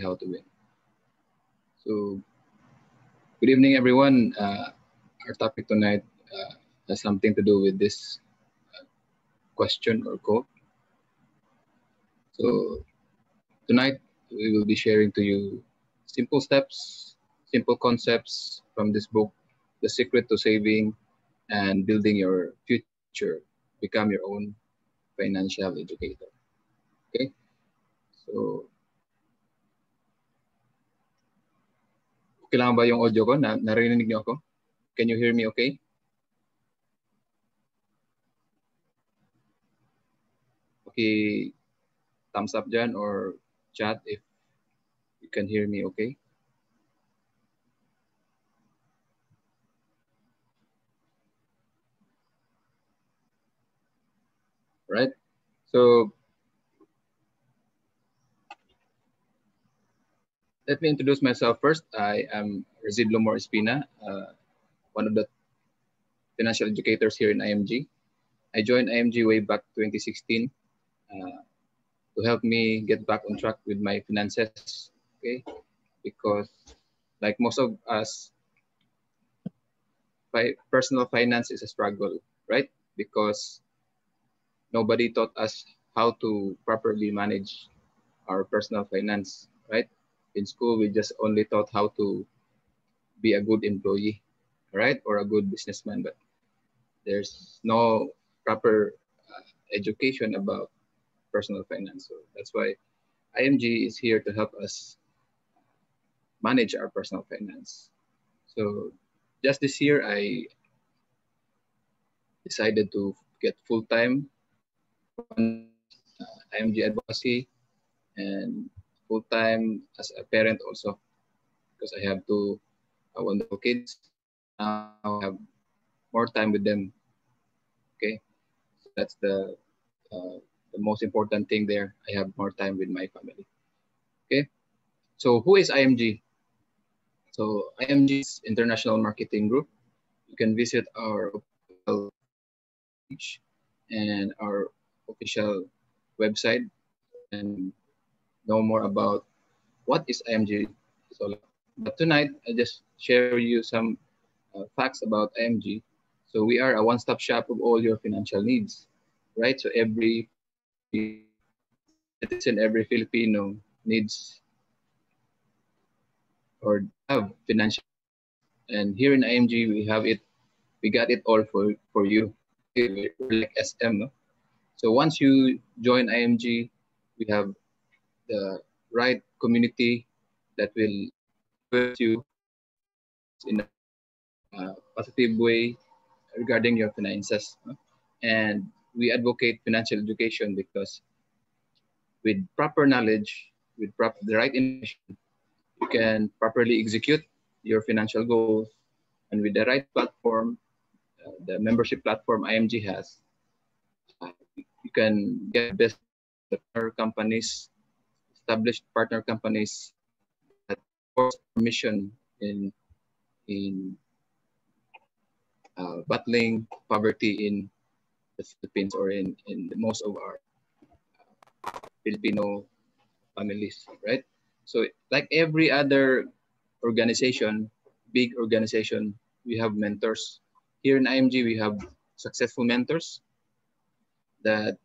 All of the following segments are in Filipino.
how to win. So, good evening, everyone. Our topic tonight has something to do with this question or quote. So, tonight we will be sharing to you simple steps, simple concepts from this book, The Secret to Saving and Building Your Future. Become your own financial educator. Okay? So, okay lang ba yung audio ko? Narinig niyo ako? Can you hear me okay? Okay, thumbs up dyan or chat if you can hear me okay. Right? So, let me introduce myself first. I am Residuo More Espina, one of the financial educators here in IMG. I joined IMG way back 2016 to help me get back on track with my finances. Okay, because like most of us, personal finance is a struggle, right? Because nobody taught us how to properly manage our personal finance, right? In school, we just only taught how to be a good employee, right? Or a good businessman, but there's no proper education about personal finance. So that's why IMG is here to help us manage our personal finance. So just this year, I decided to get full-time IMG advocacy and full-time as a parent also, because I have two wonderful kids. Now I have more time with them. Okay, so that's the most important thing there. I have more time with my family. Okay, so who is IMG? So IMG is International Marketing Group. You can visit our official page and our official website and know more about what is IMG is all about. But tonight, I just share you some facts about IMG. So we are a one-stop shop of all your financial needs, right? So every citizen, every Filipino needs or have financial. And here in IMG, we have it. We got it all for you. We're like SM, no? So once you join IMG, we have the right community that will influence you in a positive way regarding your finances. No? And we advocate financial education because with proper knowledge, with the right information, you can properly execute your financial goals. And with the right platform, the membership platform IMG has, you can get best partner companies, established partner companies that support mission in battling poverty in the Philippines or in most of our Filipino families, right? So like every other organization, big organization, we have mentors. Here in IMG, we have successful mentors that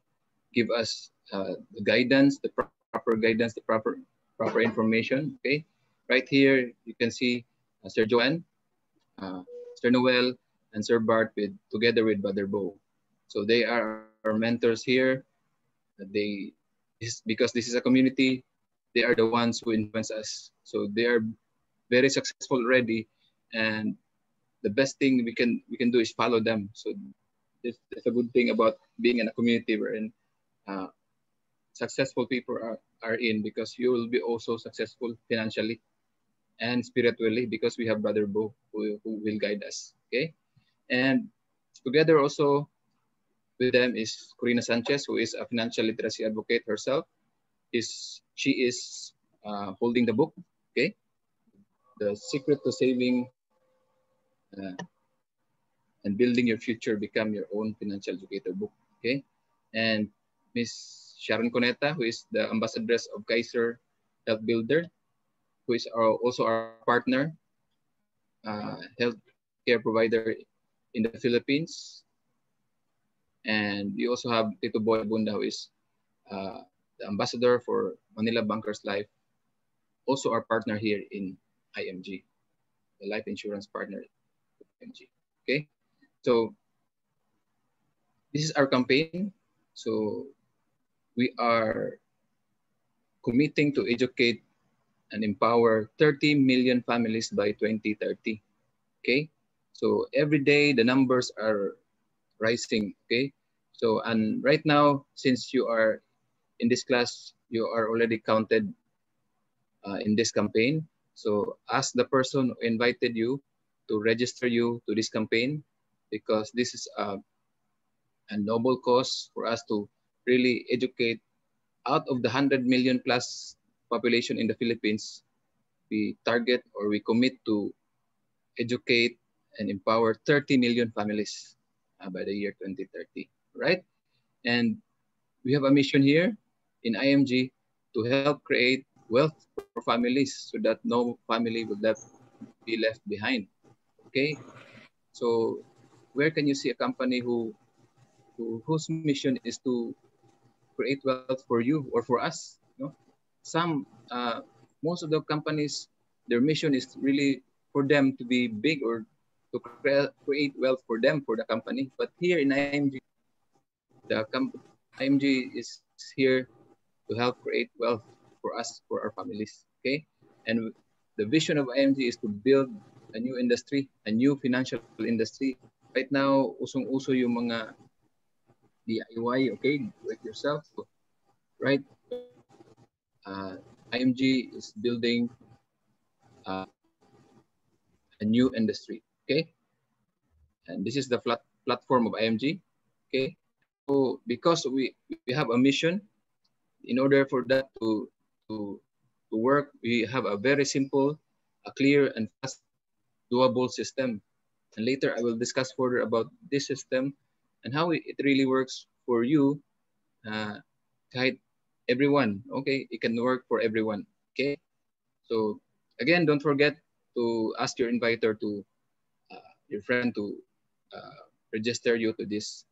give us the guidance, the proper guidance, the proper information. Okay, right here you can see Sir Joanne, Sir Noel, and Sir Bart with together with Brother Bo. So they are our mentors here. Because this is a community, they are the ones who influence us. So they are very successful already, and the best thing we can do is follow them. So that's a good thing about being in a community wherein successful people are in, because you will be also successful financially and spiritually, because we have Brother Bo who will guide us. Okay, and together also with them is Corina Sanchez, who is a financial literacy advocate herself. She is holding the book. Okay, The Secret to Saving uh, and Building Your Future, Become Your Own Financial Educator book. Okay, and Miss Sharon Coneta, who is the ambassadress of Kaiser Health Builder. who is also our partner, health care provider in the Philippines. And we also have Tito Boy Bunda, who is the ambassador for Manila Bankers Life, also our partner here in IMG, the life insurance partner of IMG. Okay, so this is our campaign. So we are committing to educate and empower 30 million families by 2030. Okay, so every day the numbers are rising. Okay, so and right now, since you are in this class, you are already counted in this campaign. So ask the person who invited you to register you to this campaign, because this is a noble cause for us to really educate. Out of the 100 million plus population in the Philippines, we target or we commit to educate and empower 30 million families by the year 2030, right? And we have a mission here in IMG to help create wealth for families so that no family will be left behind. Okay, so where can you see a company whose mission is to create wealth for you or for us? You know, some most of the companies, their mission is really for them to be big or to create wealth for them, for the company. But here in IMG, IMG is here to help create wealth for us, for our families. Okay, and the vision of IMG is to build a new industry, a new financial industry. Right now, usong-uso yung mga DIY, okay, do it yourself. So, right, IMG is building uh, a new industry. Okay, and this is the platform of IMG. Okay, so because we have a mission, in order for that to work, we have a very simple, a clear and fast, doable system. And later I will discuss further about this system and how it really works for you. Kahit everyone, okay, it can work for everyone. Okay, so again, don't forget to ask your inviter to your friend to register you to this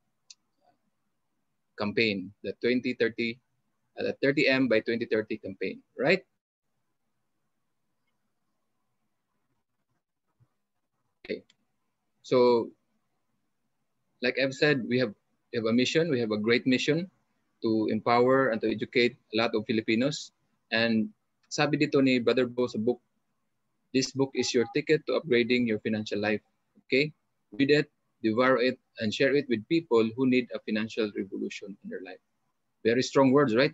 campaign, the 2030, the 30M by 2030 campaign, right? Okay, so like I've said, we have a mission, we have a great mission to empower and to educate a lot of Filipinos. And sabi dito ni Brother Bo sa book, this book is your ticket to upgrading your financial life. Okay? Read it, devour it, and share it with people who need a financial revolution in their life. Very strong words, right?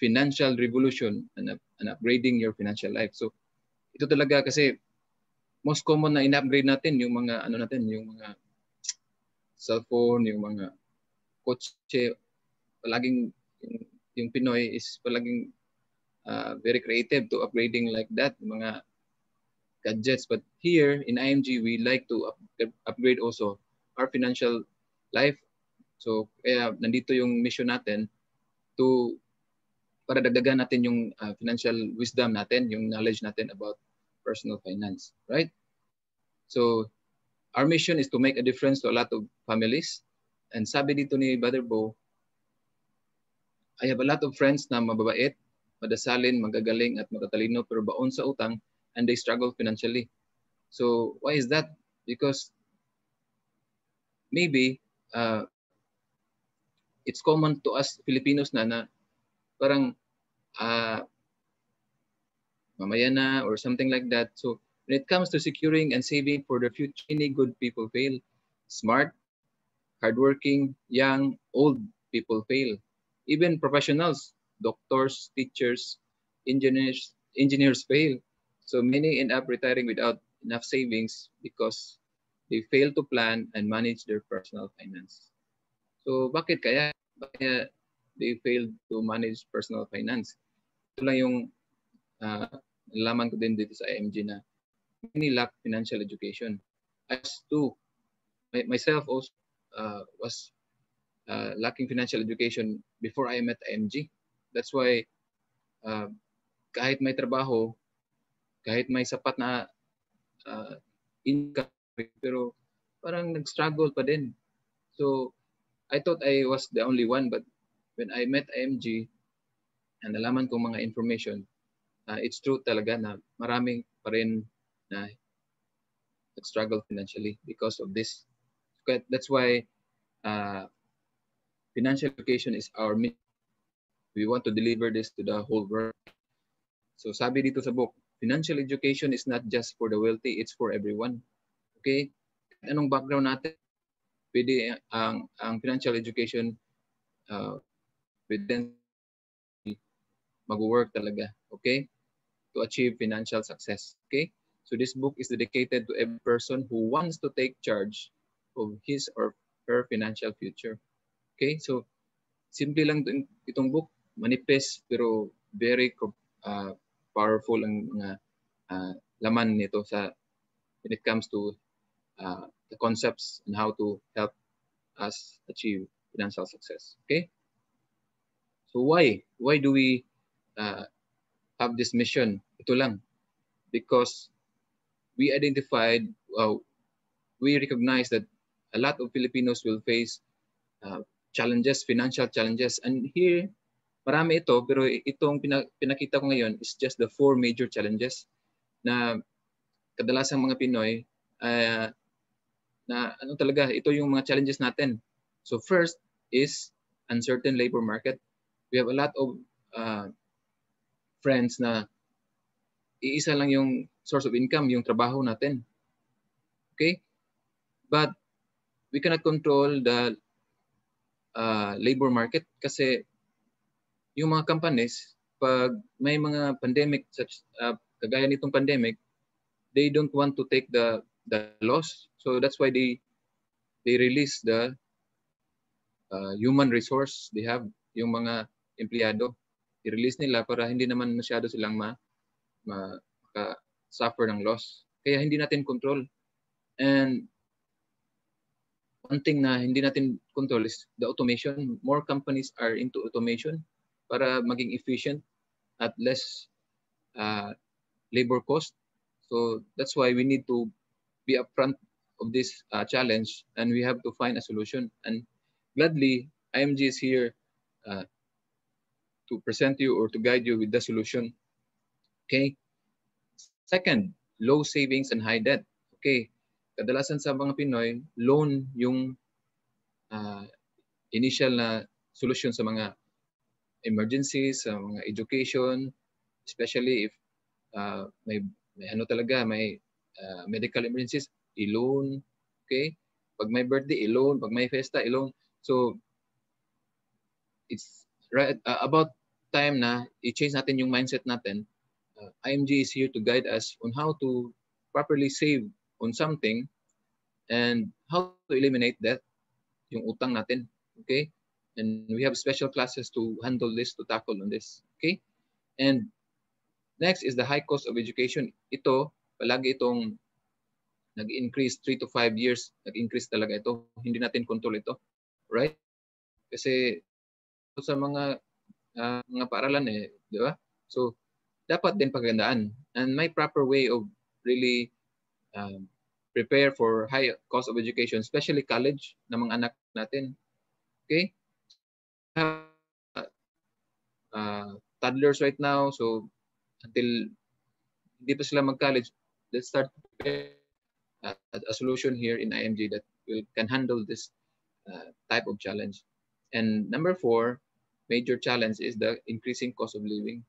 Financial revolution and upgrading your financial life. So ito talaga kasi most common na in-upgrade natin yung mga ano natin, yung mga cellphone, yung mga kotse, palaging yung Pinoy is palaging very creative to upgrading like that, mga gadgets. But here in IMG, we like to upgrade also our financial life. So kaya nandito yung mission natin to para dagdagan natin yung financial wisdom natin, yung knowledge natin about personal finance, right? So our mission is to make a difference to a lot of families. And sabi dito ni Brother Bo, I have a lot of friends na mababait, madasalin, magagaling at matatalino pero baon sa utang, and they struggle financially. So why is that? Because maybe it's common to us Filipinos na parang mamaya na or something like that. So when it comes to securing and saving for the future, many good people fail. Smart, hardworking, young, old people fail. Even professionals, doctors, teachers, engineers fail. So many end up retiring without enough savings because they fail to plan and manage their personal finance. So bakit kaya? Bakit they fail to manage personal finance? Ito lang yung nalaman ko din dito sa IMG na many lack financial education. As too, myself also was lacking financial education before I met IMG. That's why kahit may trabaho, kahit may sapat na income, pero parang nag-struggle pa din. So I thought I was the only one, but when I met IMG and nalaman kong mga information, it's true talaga na maraming pa rin na nag-struggle financially because of this. That's why financial education is our mission. We want to deliver this to the whole world. So sabi dito sa book, financial education is not just for the wealthy, it's for everyone. Okay? Anong background natin? Pwede ang financial education within mag-work talaga. Okay? To achieve financial success. Okay? So this book is dedicated to every person who wants to take charge of his or her financial future. Okay? So simple lang itong book, manipis pero very powerful ang mga laman nito sa when it comes to the concepts and how to help us achieve financial success. Okay? So why do we have this mission? Ito lang. Because we identified, we recognize that a lot of Filipinos will face challenges, financial challenges. And here, marami ito, pero itong pinakita ko ngayon is just the 4 major challenges na kadalasang mga Pinoy na ano talaga, ito yung mga challenges natin. So first is uncertain labor market. We have a lot of friends na iisa lang yung source of income, yung trabaho natin. Okay? But we cannot control the labor market kasi yung mga companies, pag may mga pandemic, such kagaya nitong pandemic, they don't want to take the loss. So that's why they release the human resource they have, yung mga empleyado. I-release nila para hindi naman masyado silang suffer ng loss. Kaya hindi natin control. And one thing na hindi natin control is the automation. More companies are into automation para maging efficient at less labor cost. So that's why we need to be upfront of this challenge, and we have to find a solution. And gladly, IMG is here to present you or to guide you with the solution. Okay. Second, low savings and high debt. Okay. Kadalasan sa mga Pinoy, loan yung initial na solution sa mga emergencies, sa mga education, especially if may ano talaga, may medical emergencies, i-loan. Okay? Pag may birthday, i-loan. Pag may festa, i-loan. So, it's right about time na i-change natin yung mindset natin. IMG is here to guide us on how to properly save on something and how to eliminate that, yung utang natin. Okay? And we have special classes to handle this, to tackle on this. Okay? And next is the high cost of education. Ito, palagi itong nag-increase 3 to 5 years, nag-increase talaga ito. Hindi natin control ito. Right? Kasi sa mga paaralan di ba? So, dapat din pagandaan. And my proper way of really prepare for high cost of education, especially college na mga anak natin. Okay? Toddlers right now, so until hindi pa sila mag-college, let's start to prepare a solution here in IMG that can handle this type of challenge. And number 4, major challenge is the increasing cost of living.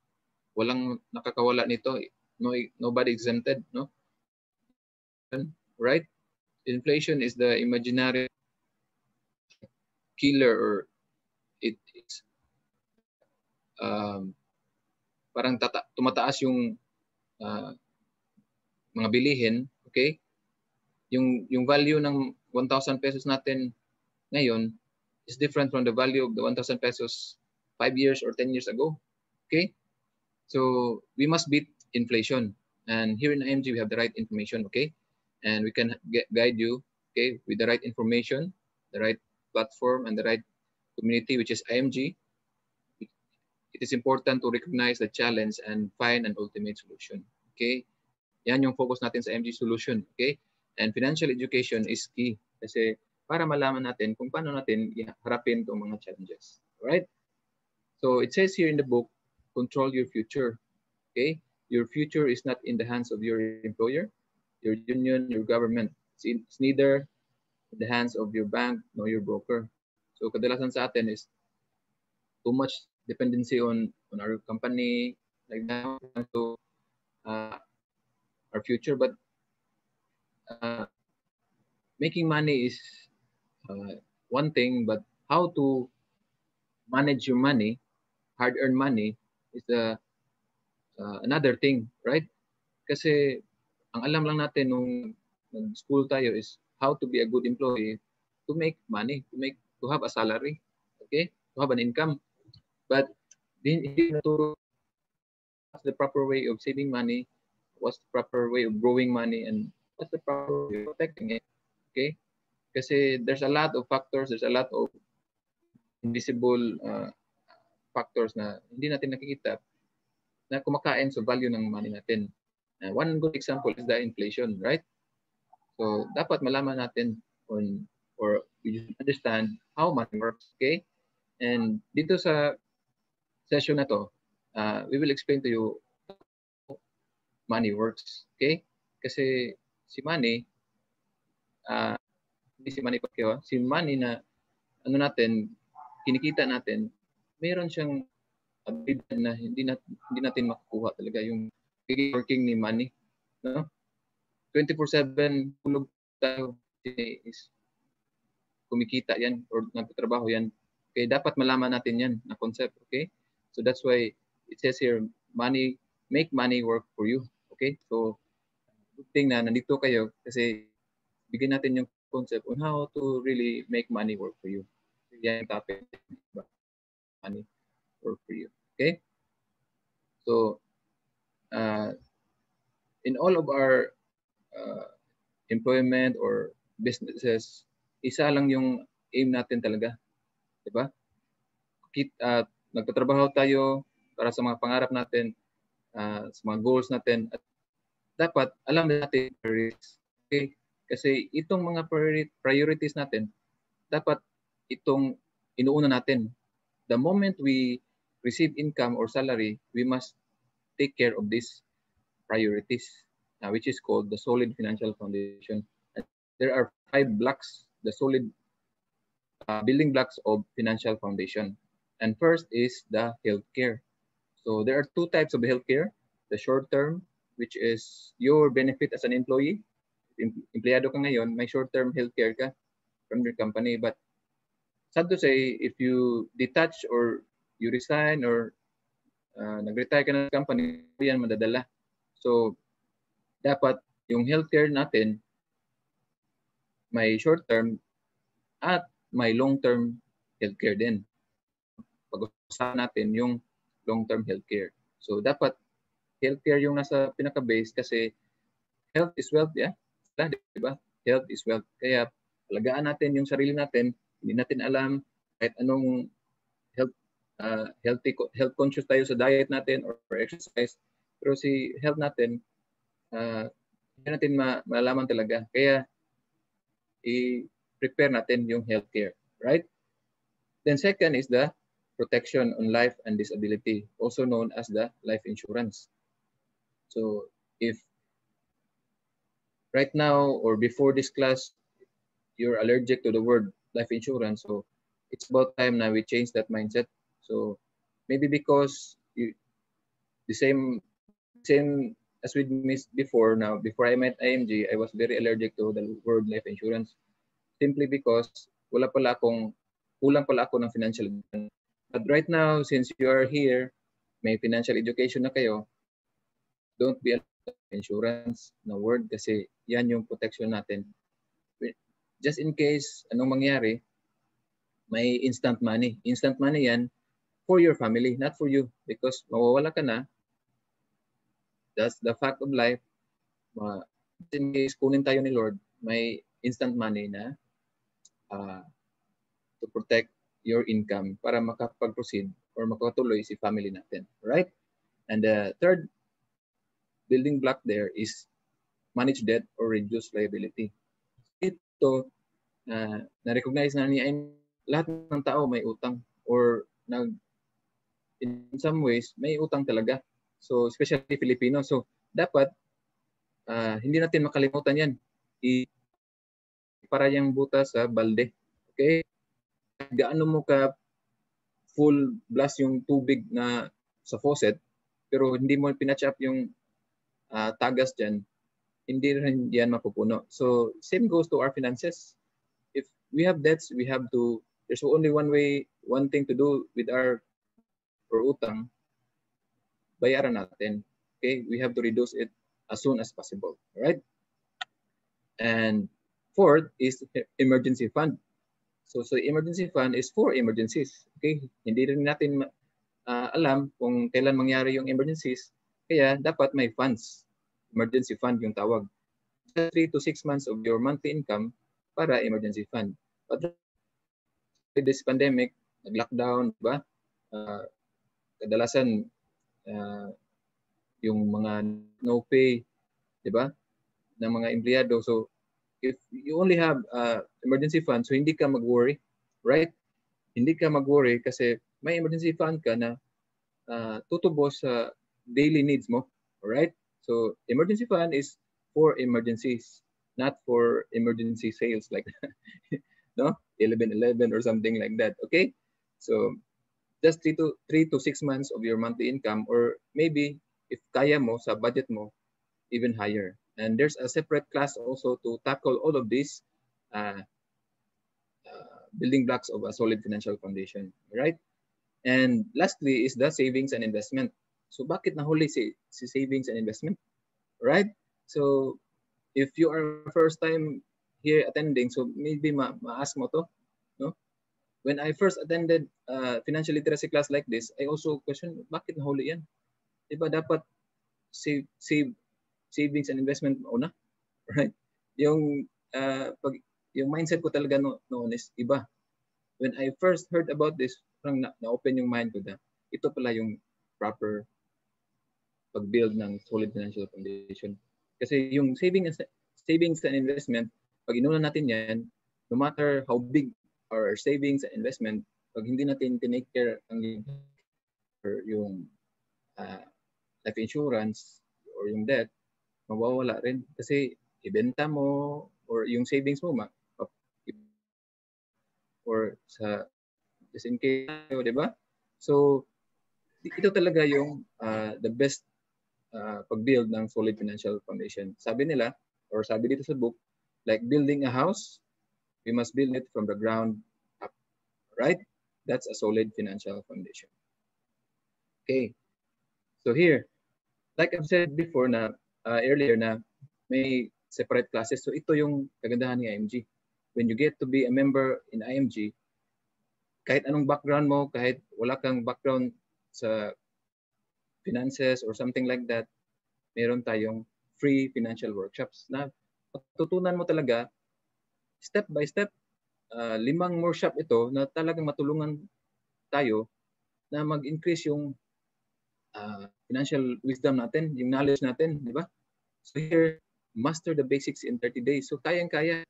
Walang nakakawala nito. Nobody exempted, no? Right? Inflation is the imaginary killer, or it's parang tumataas yung mga bilihin, okay? Yung value ng 1,000 pesos natin ngayon is different from the value of the 1,000 pesos 5 years or 10 years ago. Okay? So we must beat inflation. And here in IMG, we have the right information, okay? And we can guide you, okay, with the right information, the right platform, and the right community, which is IMG. It is important to recognize the challenge and find an ultimate solution, okay? Yan yung focus natin sa MG Solution. Okay? And financial education is key kasi para malaman natin kung paano natin harapin itong mga challenges. Alright? So it says here in the book, control your future. Okay? Your future is not in the hands of your employer, your union, your government. It's neither in the hands of your bank nor your broker. So kadalasan sa atin is too much dependency on our company, like that, to our future. But making money is one thing, but how to manage your money, hard-earned money, is another thing, right? Kasi ang alam lang natin nung school tayo is how to be a good employee, to make money, to have a salary, okay? To have an income. But hindi naturo what's the proper way of saving money, what's the proper way of growing money, and what's the proper way of protecting it, okay? Kasi there's a lot of factors, there's a lot of invisible factors na hindi natin nakikita na kumakain sa value ng money natin. One good example is the inflation, right? So dapat malaman natin on, or we understand how money works, okay? And dito sa session na to, we will explain to you how money works, okay? Kasi si money, hindi si Manny Pacquiao, si money na ano natin, kinikita natin, mayroon siyang abilidad na hindi natin makukuha talaga yung working ni money, no? 24/7 tulog tayo is kumikita yan or nagtatrabaho yan. Okay, dapat malaman natin yan na concept, okay? So that's why it says here, make money work for you, okay? So good thing na nandito kayo kasi bigyan natin yung concept on how to really make money work for you. Yan yung topic, money work for you, okay? So in all of our employment or businesses, isa lang yung aim natin talaga, di ba? Nagtatrabaho tayo para sa mga pangarap natin, sa mga goals natin, at dapat alam natin priorities. Okay? Kasi itong mga priorities natin, dapat itong inuuna natin. The moment we receive income or salary, we must take care of these priorities, which is called the solid financial foundation. And there are 5 blocks, the solid building blocks of financial foundation. And first is the healthcare. So there are 2 types of healthcare. The short term, which is your benefit as an employee. Empleyado ka ngayon, may short-term healthcare ka from your company. But sad to say, if you detach or you resign or nag-retire ka ng company, yan madadala. So dapat yung healthcare natin may short-term at may long-term healthcare din. Pag-usapan natin yung long-term healthcare. So dapat healthcare yung nasa pinaka-base kasi health is wealth, yeah? Diba? Health is wealth. Kaya alagaan natin yung sarili natin. Hindi natin alam kahit anong health conscious tayo sa diet natin or exercise. Pero si health natin, hindi natin malaman talaga. Kaya i-prepare natin yung healthcare, right? Then second is the protection on life and disability, also known as the life insurance. So if right now or before this class, you're allergic to the word life insurance, so it's about time now we change that mindset. So maybe because the same as we missed before, now before I met IMG, I was very allergic to the word life insurance simply because kulang pala ako ng financial education. But right now, since you are here, may financial education na kayo, don't be insurance na word kasi yan yung protection natin. Just in case anong mangyari, may instant money. Instant money yan for your family, not for you. Because mawawala ka na, that's the fact of life. Just in case kunin tayo ni Lord, may instant money na to protect your income para makapag-proceed or makatuloy si family natin. Right? And the third building block there is manage debt or reduce liability. Ito, na-recognize na ni lahat ng tao may utang or in some ways may utang talaga. So especially Filipino. So dapat hindi natin makalimutan yan. Para yung butas sa balde. Okay? Gaano mo ka full blast yung tubig na sa faucet, pero hindi mo pinatch up yung tagas dyan, hindi rin yan mapupuno. So same goes to our finances. If we have debts, there's only one thing to do with our utang, bayaran natin. Okay? We have to reduce it as soon as possible. Right? And fourth is emergency fund. So emergency fund is for emergencies. Okay? Hindi rin natin alam kung kailan mangyari yung emergencies. Kaya dapat may funds. Emergency fund yung tawag. 3 to 6 months of your monthly income para emergency fund. But this pandemic, nag-lockdown, diba? Kadalasan yung mga no pay, diba? Ng mga empleyado. So if you only have emergency fund, so hindi ka mag-worry, right? Hindi ka mag-worry kasi may emergency fund ka na tutubos sa daily needs mo, right? So emergency fund is for emergencies, not for emergency sales like no 11/11 or something like that. Okay, so just 3 to 6 months of your monthly income, or maybe if kaya mo sa budget mo, even higher. And there's a separate class also to tackle all of these building blocks of a solid financial foundation, right? And lastly is the savings and investment. So bakit nahuli si savings and investment, right? So if you are first time here attending, so maybe ma-ask mo to, no? When I first attended financial literacy class like this, I also question, bakit nahuli yan? Diba dapat savings and investment una, right? Yung yung mindset ko talaga noon is iba. When I first heard about this, parang na-open yung mind ko na ito pala yung proper pag-build ng solid financial foundation. Kasi yung savings and investment, pag inuna natin yan, no matter how big our savings and investment, pag hindi natin tinake care yung life insurance or yung debt, mawawala rin. Kasi ibenta mo or yung savings mo, or sa just in case, di ba? So, ito talaga yung the best pag-build ng solid financial foundation. Sabi nila, or sabi dito sa book, like building a house, we must build it from the ground up. Right? That's a solid financial foundation. Okay. So here, like I've said before na earlier na may separate classes. So ito yung kagandahan ng IMG. When you get to be a member in IMG, kahit anong background mo, kahit wala kang background sa finances or something like that, meron tayong free financial workshops na patutunan mo talaga step by step. 5 workshop ito na talagang matulungan tayo na mag-increase yung financial wisdom natin, yung knowledge natin, di ba? So here, master the basics in 30 days. So kayang-kaya.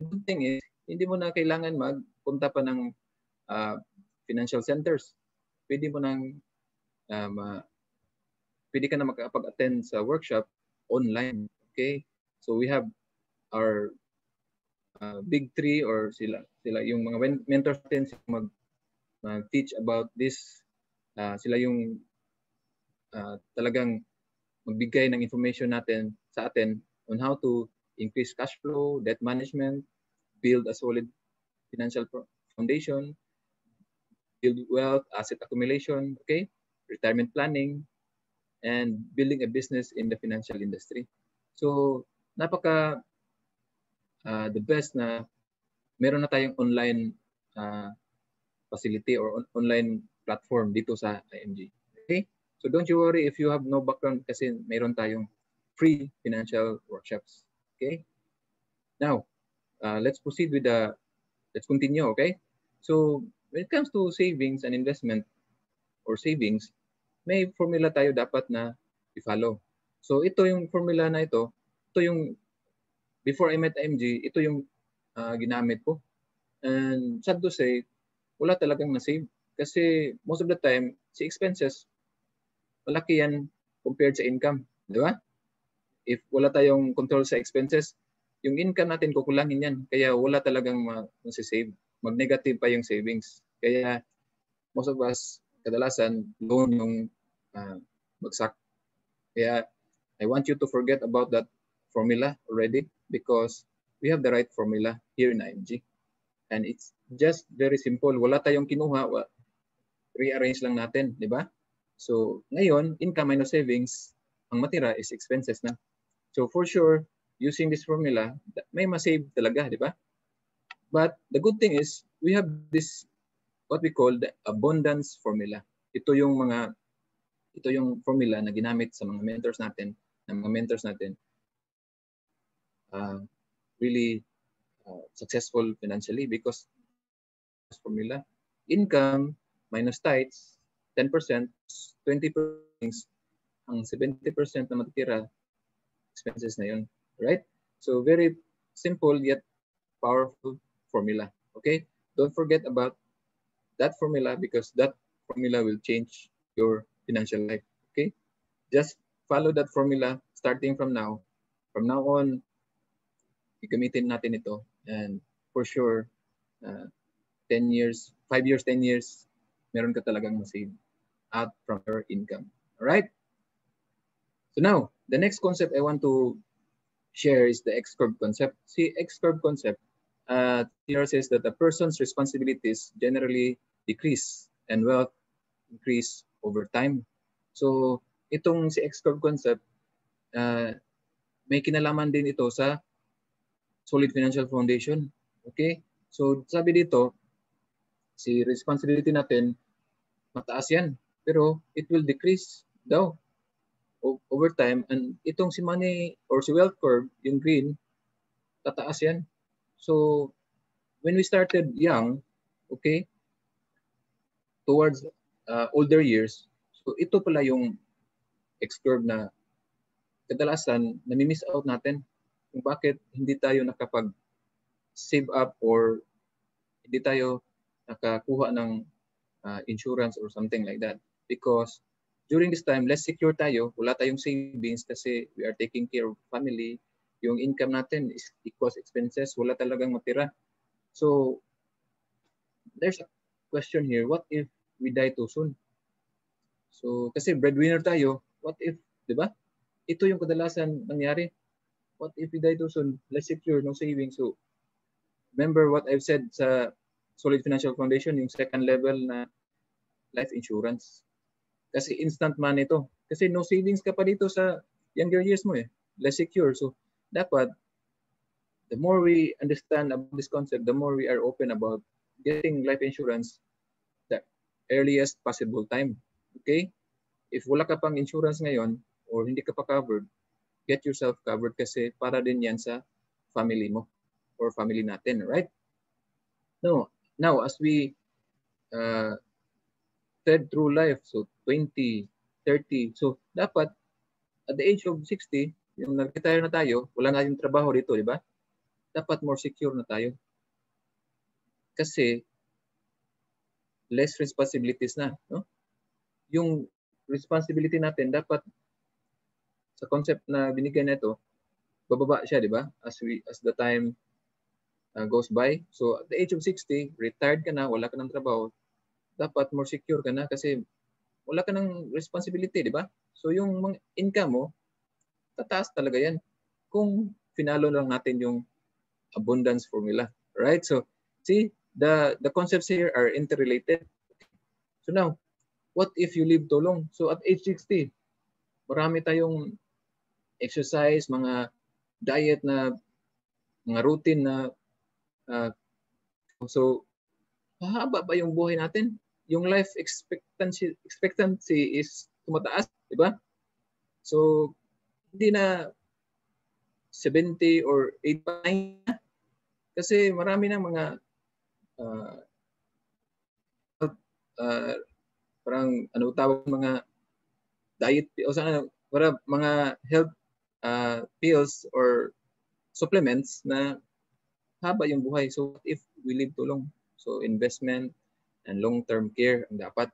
The good thing is, hindi mo na kailangan magpunta pa ng financial centers. Pwede mo nang pwede ka na makapag-attend sa workshop online. Okay? So we have our big three, or sila yung mga mentors natin mag-teach about this. Sila yung talagang magbigay ng information natin sa atin on how to increase cash flow, debt management, build a solid financial foundation, build wealth, asset accumulation, okay, retirement planning, and building a business in the financial industry. So, napaka the best na meron na tayong online facility or online platform dito sa IMG. Okay? So don't you worry if you have no background kasi meron tayong free financial workshops. Okay? Now, let's proceed with let's continue, okay? So when it comes to savings and investment or savings, may formula tayo dapat na i-follow. So ito yung formula na ito, ito yung, before I met IMG, ito yung ginamit ko. And sad to say, wala talagang na-save. Kasi most of the time, si expenses, malaki yan compared sa income. Di ba? If wala tayong control sa expenses, yung income natin kukulangin yan. Kaya wala talagang masisave. Mag-negative pa yung savings. Kaya most of us, kadalasan, loan yung bagsak. Kaya I want you to forget about that formula already because we have the right formula here in IMG. And it's just very simple. Wala tayong kinuha, rearrange lang natin, di ba? So ngayon, income minus savings, ang matira is expenses na. So for sure, using this formula, may masave talaga, di ba? But the good thing is, we have this, what we call the abundance formula. Ito yung formula na ginamit sa mga mentors natin, really successful financially because this formula, income minus tithes, 10%, 20%, ang 70% na matitira, expenses na yun, right? So very simple yet powerful formula, okay? Don't forget about that formula because that formula will change your financial life, okay? Just follow that formula starting from now. From now on, gamitin natin ito and for sure, 10 years, 5 years, 10 years, meron ka talagang masave out from your income. All right? So now, the next concept I want to share is the X-curve concept. See, X-curve concept, here says that a person's responsibilities generally decrease and wealth increase over time. So, itong si X-curve concept, may kinalaman din ito sa solid financial foundation. Okay? So, sabi dito, si responsibility natin, mataas yan. Pero it will decrease daw over time. And itong si money or si wealth curve, yung green, tataas yan. So, when we started young, okay, towards older years, so ito pala yung X-curve na kadalasan nami-miss out natin kung bakit hindi tayo nakapag-save up or hindi tayo nakakuha ng insurance or something like that. Because during this time, less secure tayo, wala tayong savings kasi we are taking care of family. Yung income natin is equals expenses, wala talagang matira. So, there's a question here, what if we die too soon? So, kasi breadwinner tayo, what if, di ba? Ito yung kadalasan nangyari. What if we die too soon? Less secure, no savings. So, remember what I've said sa Solid Financial Foundation, yung second level na life insurance. Kasi instant money to. Kasi no savings ka pa dito sa younger years mo eh. Less secure. So, dapat, the more we understand about this concept, the more we are open about getting life insurance the earliest possible time. Okay? If wala ka pang insurance ngayon or hindi ka pa covered, get yourself covered kasi para din yan sa family mo or family natin, right? Now as we thread through life, so 20, 30, so dapat at the age of 60, yung nag-retire na tayo, wala na yung trabaho dito, di ba? Dapat more secure na tayo. Kasi less responsibilities na, no? Yung responsibility natin dapat sa concept na binigay nito, bababa siya, di ba? As the time goes by. So at the age of 60, retired ka na, wala ka ng trabaho, dapat more secure ka na kasi wala ka ng responsibility, di ba? So yung mga income mo, tataas talaga yan kung finalo lang natin yung abundance formula, right? So see, the concepts here are interrelated. So now, what if you live too long? So at age 60, marami tayong exercise, mga diet na, mga routine na, so mahaba ba yung buhay natin? Yung life expectancy is tumataas, di ba? So hindi na 70 or 89 na. Kasi marami na mga parang ano tawag mga diet o sana para mga health pills or supplements na haba yung buhay. So what if we live too long? So investment and long-term care ang dapat.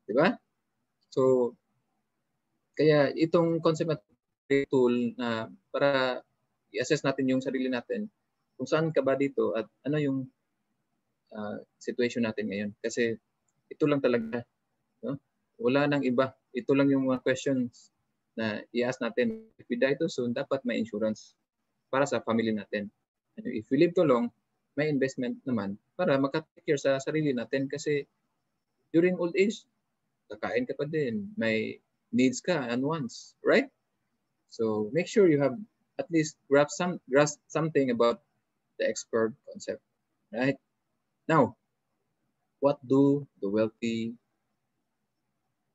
Di ba? So kaya itong concept na tool na para i-assess natin yung sarili natin, kung saan ka ba dito at ano yung situation natin ngayon. Kasi ito lang talaga. No? Wala nang iba. Ito lang yung mga questions na i-ask natin. If we die too soon, dapat may insurance para sa family natin. And if we live too long, may investment naman para makatake care sa sarili natin kasi during old age, kakain ka pa din. May needs ka and wants, right? So make sure you have at least grasp something about the expert concept, right? Now, what do the wealthy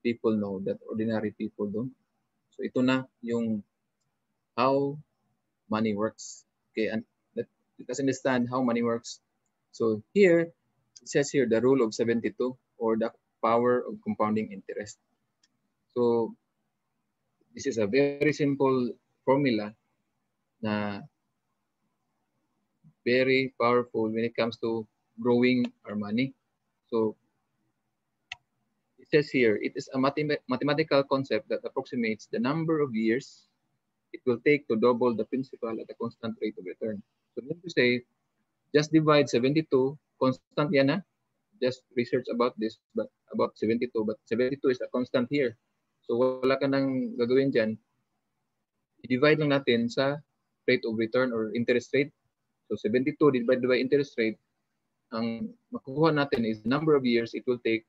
people know that ordinary people don't? So ito na yung how money works. Okay, and let us understand how money works. So here, it says here the rule of 72 or the power of compounding interest. So this is a very simple formula na very powerful when it comes to growing our money. So it says here, it is a mathematical concept that approximates the number of years it will take to double the principal at a constant rate of return. So mean to say, just divide 72, constant yan ha. Just research about this, but about 72, but 72 is a constant here. So wala ka nang gagawin dyan. I-divide lang natin sa rate of return or interest rate. So 72 divided by interest rate, ang makukuha natin is the number of years it will take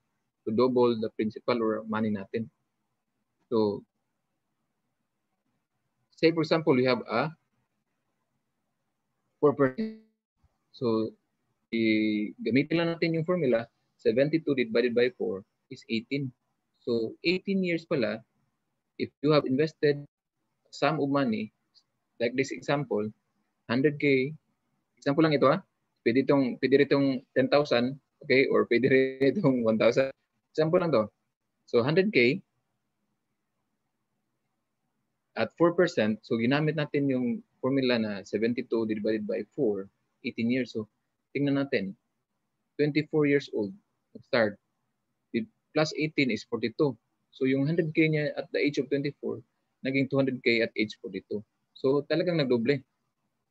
to double the principal or money natin. So, say for example, we have a 4%. So, gamitin lang natin yung formula, 72 divided by 4 is 18. So, 18 years pala, if you have invested a sum of money, like this example, 100K, example lang ito ha, pwede ritong 10,000, okay, or pwede ritong 1,000. Example lang to. So, 100K at 4%, so ginamit natin yung formula na 72 divided by 4, 18 years. So, tingnan natin, 24 years old, start. Plus 18 is 42. So, yung 100K niya at the age of 24, naging 200K at age 42. So, talagang nagdoble.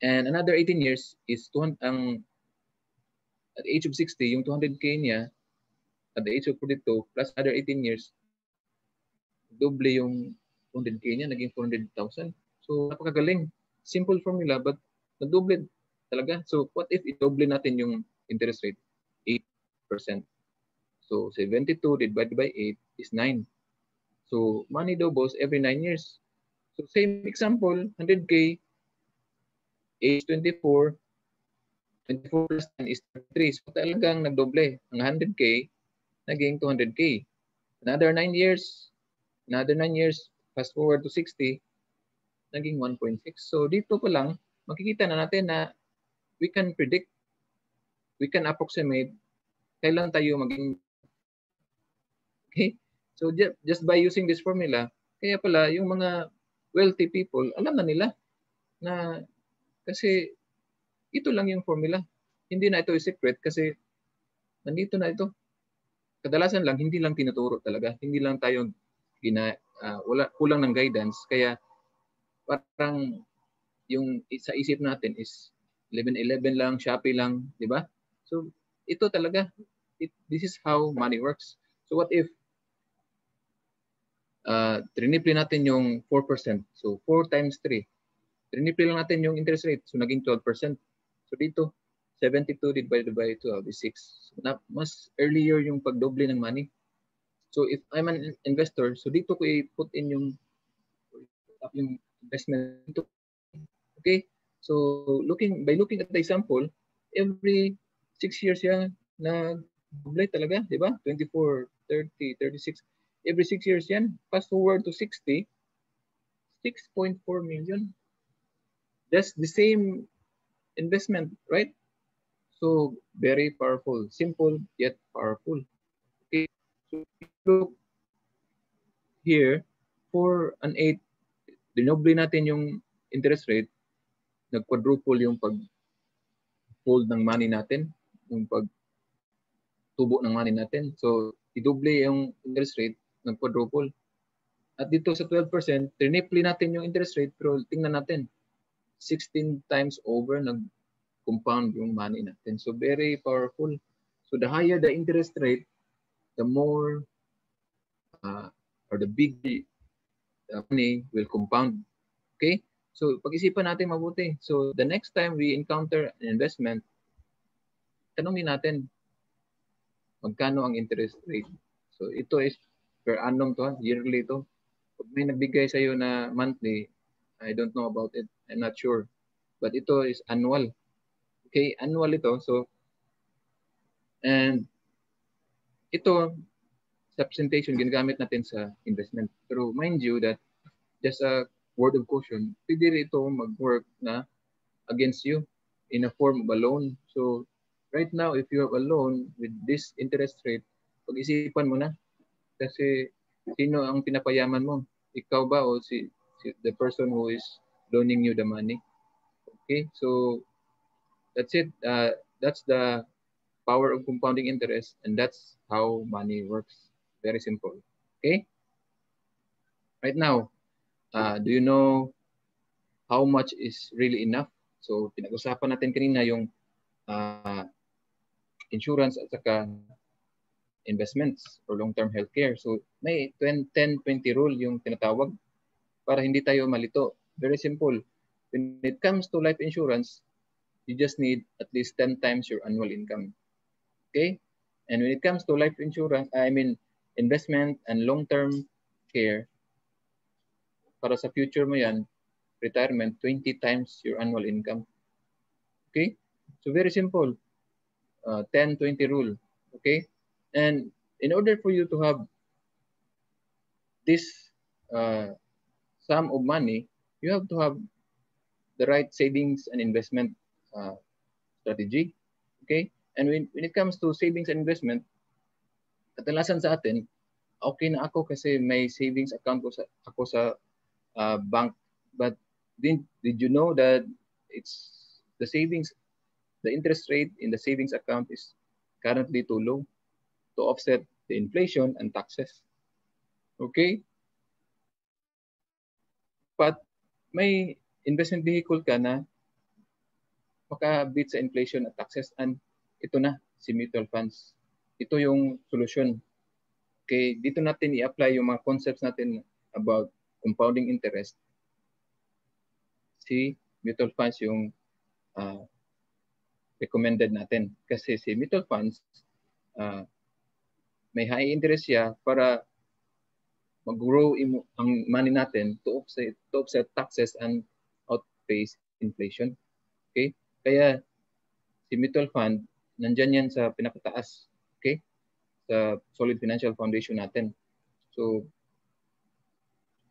And another 18 years is at the age of 60, yung 200K niya at the age of 42 plus another 18 years, doble yung 200K niya, naging 400,000. So, napakagaling. Simple formula, but nadoble talaga. So, what if i-doble natin yung interest rate? 8%. So, 72 divided by 8 is 9. So, money doubles every 9 years. So, same example, 100K, age 24, 24 plus 10 is 33. So, talagang nagdoble. Ang 100K, naging 200K. Another 9 years, fast forward to 60, naging 1.6. So, dito pa lang, makikita na natin na we can predict, we can approximate kailan tayo maging. Okay? So, just by using this formula, kaya pala, yung mga wealthy people, alam na nila na kasi ito lang yung formula. Hindi na ito secret kasi nandito na ito. Kadalasan lang, hindi lang tinuturo talaga. Hindi lang tayo kulang ng guidance. Kaya parang yung sa isip natin is 11-11 lang, Shopee lang, di ba? So, ito talaga. This is how money works. So, what if triniple natin yung 4%? So, 4 times 3. Triniple lang natin yung interest rate. So, naging 12%. So, dito, 72 divided by 12 is 6. So, mas earlier yung pagdoble ng money. So, if I'm an investor, so dito ko i-put in yung investment. Okay? So, by looking at the example, every 6 years yan na doble talaga, di ba? 24, 30, 36. Every 6 years yan. Fast forward to 60, 6.4 million. That's the same investment, right? So, very powerful. Simple, yet powerful. Okay. So, if you look here, for an 8, dinoble natin yung interest rate, nag-quadruple yung pag-hold ng money natin, yung pag-tubo ng money natin. So, idoble yung interest rate, nag-quadruple. At dito sa 12%, triniple natin yung interest rate, pero tingnan natin, 16 times over nag-compound yung money natin. So, very powerful. So, the higher the interest rate, the more or the bigger money will compound. Okay? So, pag-isipan natin mabuti. So, the next time we encounter an investment, tanongin natin, magkano ang interest rate? So, ito is per annum to, yearly to. Pag may nagbigay sa'yo na monthly, I don't know about it. I'm not sure. But ito is annual. Okay? Annual ito. So, and ito, sa presentation, ginagamit natin sa investment. Pero mind you that just a word of caution, pwede rin ito mag-work na against you in a form of a loan. So, right now, if you have a loan with this interest rate, pag-isipan mo na. Kasi, sino ang pinapayaman mo? Ikaw ba o the person who is loaning you the money? Okay, so, that's it. That's the power of compounding interest, and that's how money works. Very simple. Okay? Right now, do you know how much is really enough? So, pinag-usapan natin kanina yung insurance at saka investments or long-term healthcare. So, may 10-20 rule yung tinatawag para hindi tayo malito. Very simple. When it comes to life insurance, you just need at least 10 times your annual income. Okay? And when it comes to life insurance, I mean investment and long-term care, para sa future mo yan, retirement, 20 times your annual income. Okay? So very simple. 10-20 rule. Okay? And in order for you to have this sum of money, you have to have the right savings and investment strategy. Okay? And when it comes to savings and investment, kadalasan sa atin, okay na ako kasi may savings account ako sa bank. But did you know that it's the savings, the interest rate in the savings account is currently too low to offset the inflation and taxes. Okay? But may investment vehicle ka na makabit sa inflation at taxes, and ito na, si mutual funds. Ito yung solusyon. Okay, dito natin i-apply yung mga concepts natin about compounding interest. Si mutual funds yung recommended natin. Kasi si mutual funds, may high interest siya para mag-grow ang money natin to offset taxes and outpace inflation. Okay? Kaya si mutual fund, nandyan yan sa pinakataas. Okay? Sa solid financial foundation natin. So,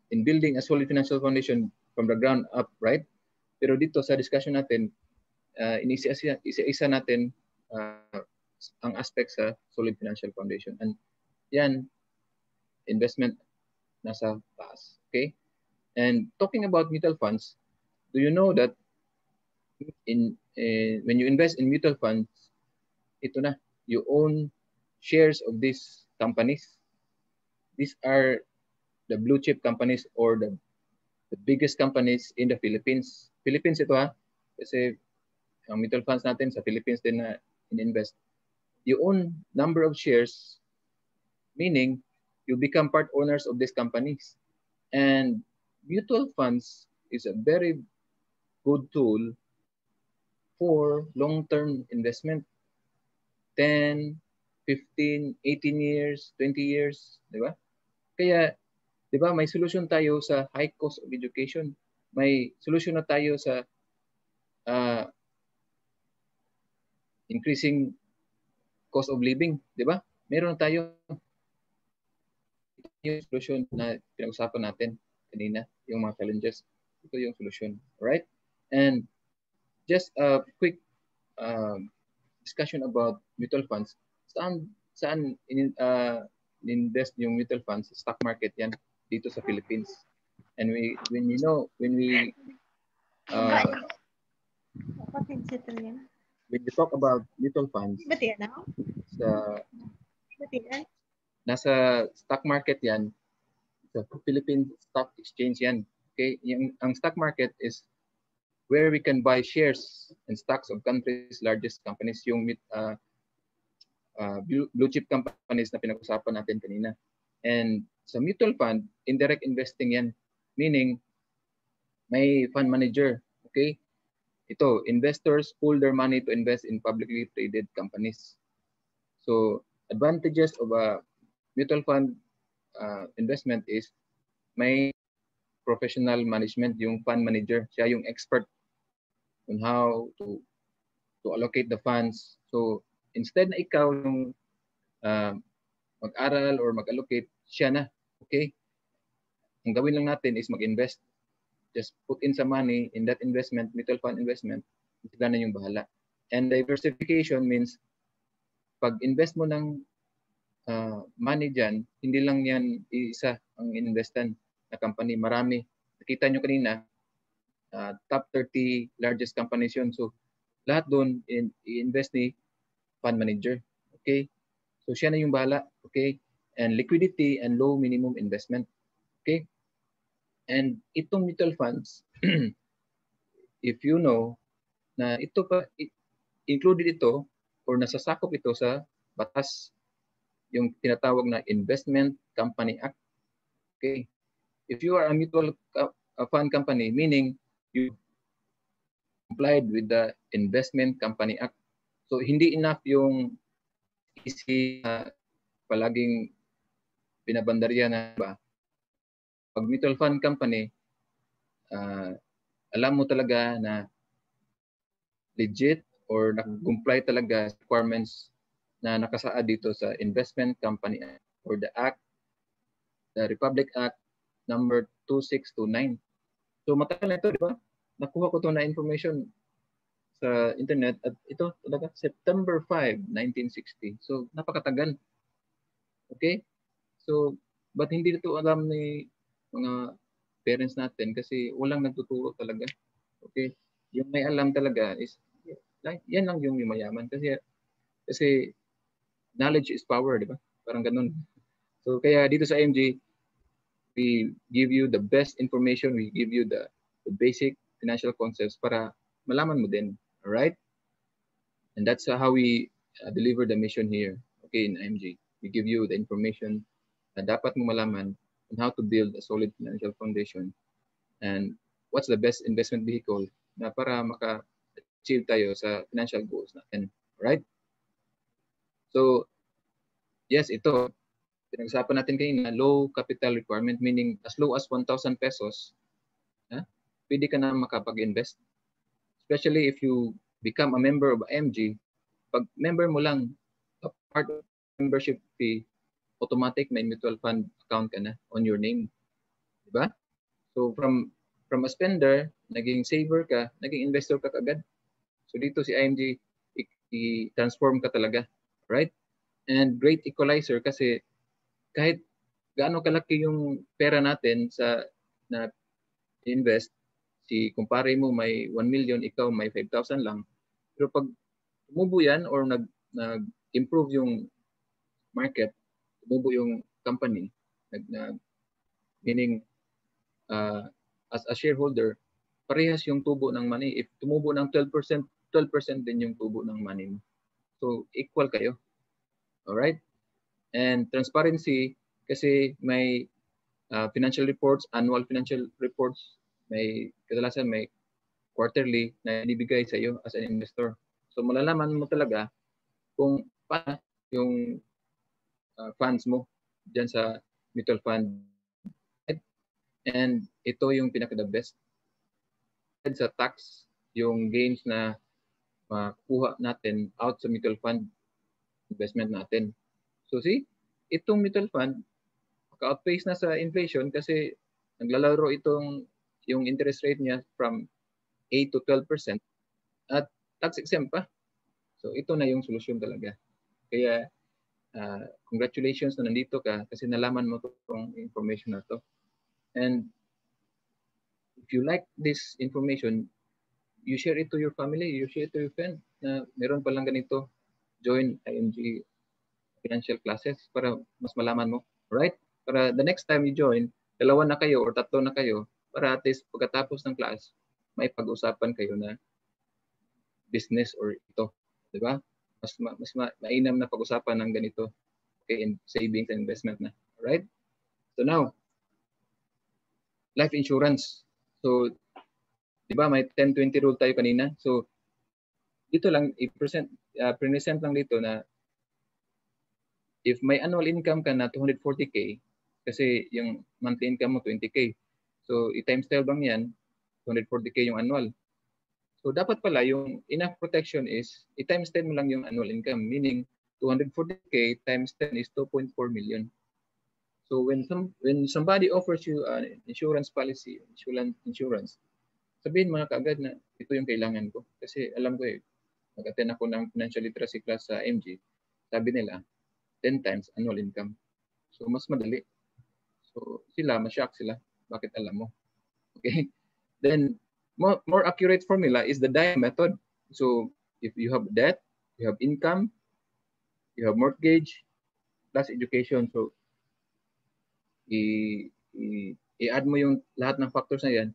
in building a solid financial foundation from the ground up, right? Pero dito sa discussion natin, isa-isa natin ang aspect sa solid financial foundation. And yan, investment nasa taas. Okay? And talking about mutual funds, do you know that when you invest in mutual funds, ito na, you own shares of these companies. These are the blue chip companies or the biggest companies in the Philippines. Philippines ito ha, kasi ang mutual funds natin sa Philippines din na in-invest. You own number of shares, meaning you become part owners of these companies. And mutual funds is a very good tool for long-term investment. 10, 15, 18 years, 20 years, di ba? Kaya, di ba, may solusyon tayo sa high cost of education. May solusyon na tayo sa increasing cost of living, di ba? Meron na tayo yung solution na pinag-usapan natin kanina, yung mga challenges. Ito yung solution, right? And just a quick discussion about mutual funds. Saan invest yung mutual funds? Stock market yan dito sa Philippines. And when we talk about mutual funds, nasa stock market yan, sa Philippine Stock Exchange yan. Okay, ang stock market is where we can buy shares and stocks of countries' largest companies, yung blue chip companies na pinag-usapan natin kanina. And sa mutual fund, indirect investing yan. Meaning, may fund manager. Okay? Ito, investors pool their money to invest in publicly traded companies. So, advantages of a mutual fund investment is may professional management, yung fund manager. Siya yung expert on how to allocate the funds. So, instead na ikaw yung mag-aral or mag-allocate, siya na. Okay? Ang gawin lang natin is mag-invest. Just put in some money in that investment, mutual fund investment, sila na yung bahala. And diversification means pag invest mo ng money dyan, hindi lang yan isa ang investan na company. Marami. Nakita nyo kanina, top 30 largest companies yun. So, lahat doon i-invest ni fund manager. Okay? So, siya na yung bahala. Okay? And liquidity and low minimum investment. Okay? And itong mutual funds, if you know na ito pa, included ito or nasasakop ito sa batas, yung tinatawag na Investment Company Act. Okay? If you are a mutual fund company, meaning you complied with the Investment Company Act. So, hindi enough yung easy palaging binabandarya na ba. Pag mutual fund company, alam mo talaga na legit or nag-comply talaga sa requirements na nakasaad dito sa Investment Company Act or the Act, the Republic Act number 2629. So matagal na ito, di ba? Nakuha ko ito na information sa internet at ito talaga September 5, 1960. So napakatagal. Okay? So, but hindi ito alam ni mga parents natin kasi walang nagtuturo talaga. Okay? Yung may alam talaga is yan lang yung mayaman kasi knowledge is power, di ba? Parang ganun. So kaya dito sa IMG, we give you the best information, we give you the basic financial concepts para malaman mo din. All right? And that's how we deliver the mission here. Okay, in IMG. We give you the information na dapat mo malaman on how to build a solid financial foundation and what's the best investment vehicle na para maka-achieve tayo sa financial goals natin. Right? So, yes, ito. Pinag-usapan natin kanina, low capital requirement, meaning as low as 1,000 pesos, pwede ka na makapag-invest. Especially if you become a member of IMG, pag member mo lang, a part of membership fee, automatic may mutual fund account ka na on your name. Diba? So from a spender, naging saver ka, naging investor ka agad. So dito si IMG, i-transform ka talaga. Right? And great equalizer kasi kahit gaano kalaki yung pera natin na invest, si kumpare mo may 1 million, ikaw may 5,000 lang. Pero pag tumubo yan or nag-improve yung market, tumubo yung company, meaning as a shareholder, parehas yung tubo ng money. If tumubo ng 12%, 12% din yung tubo ng money mo. So equal kayo. Alright? And transparency, kasi may financial reports, annual financial reports, may kadalasan may quarterly na ibibigay sa iyo as an investor. So malalaman mo talaga kung paano yung funds mo dyan sa mutual fund. And ito yung pinaka-the best. Sa tax, yung gains na makuha natin out sa mutual fund investment natin. So see, itong mutual fund, maka-outpace na sa inflation kasi naglalaro yung interest rate niya from 8 to 12% at tax exempt pa. So ito na yung solusyon talaga. Kaya congratulations na nandito ka kasi nalaman mo itong information na to. And if you like this information, you share it to your family, you share it to your friend na meron palang ganito, join IMG financial classes para mas malaman mo, right? Para the next time you join, dalawa na kayo or tatlo na kayo, para at least pagkatapos ng class, may pag-usapan kayo na business or ito, di ba? Mas mainam na pag-usapan ng ganito, okay, in savings and investment na, right? So now, life insurance. So, di ba may 10-20 rule tayo kanina? So, dito lang, i-present lang dito na if may annual income ka na 240K, kasi yung monthly income mo 20K. So, i-times 12 lang yan, 240K yung annual. So, dapat pala yung enough protection is i-times 10 mo lang yung annual income, meaning 240K times 10 is 2.4 million. So, when somebody offers you an insurance policy, insurance, sabihin mo na kaagad na ito yung kailangan ko. Kasi alam ko nag-attend ako ng financial literacy class sa MG, sabi nila, 10 times annual income. So, mas madali. So, ma-shock sila. Bakit alam mo? Okay? Then, more accurate formula is the DIA method. So, if you have debt, you have income, you have mortgage, plus education. So, i-add mo yung lahat ng factors na yan,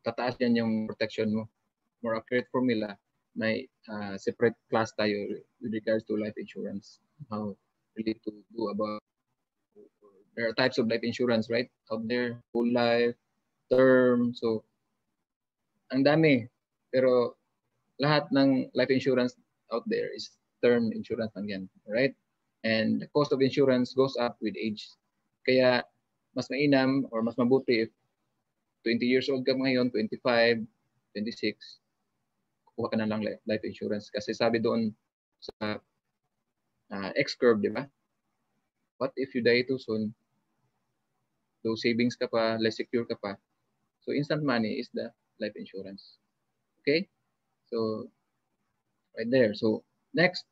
tataas yan yung protection mo. More accurate formula, may separate class tayo with regards to life insurance. How really to do about, there are types of life insurance, right? Out there, whole life, term, so ang dami. Pero lahat ng life insurance out there is term insurance lang yan, right? And the cost of insurance goes up with age. Kaya mas mainam or mas mabuti if 20 years old ka ngayon, 25, 26, kuha ka na lang life insurance. Kasi sabi doon sa X-curve, di ba? What if you die too soon? So savings ka pa, less secure ka pa. So instant money is the life insurance. Okay? So right there. So next,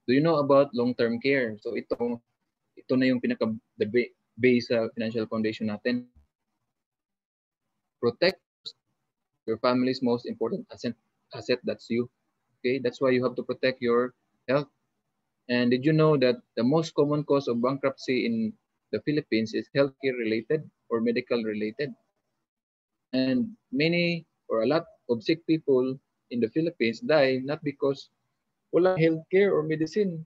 do you know about long-term care? So ito na yung the base sa financial foundation natin. Protect your family's most important asset, that's you. Okay, that's why you have to protect your health. And did you know that the most common cause of bankruptcy in the Philippines is healthcare related or medical related? And many or a lot of sick people in the Philippines die not because walang healthcare or medicine.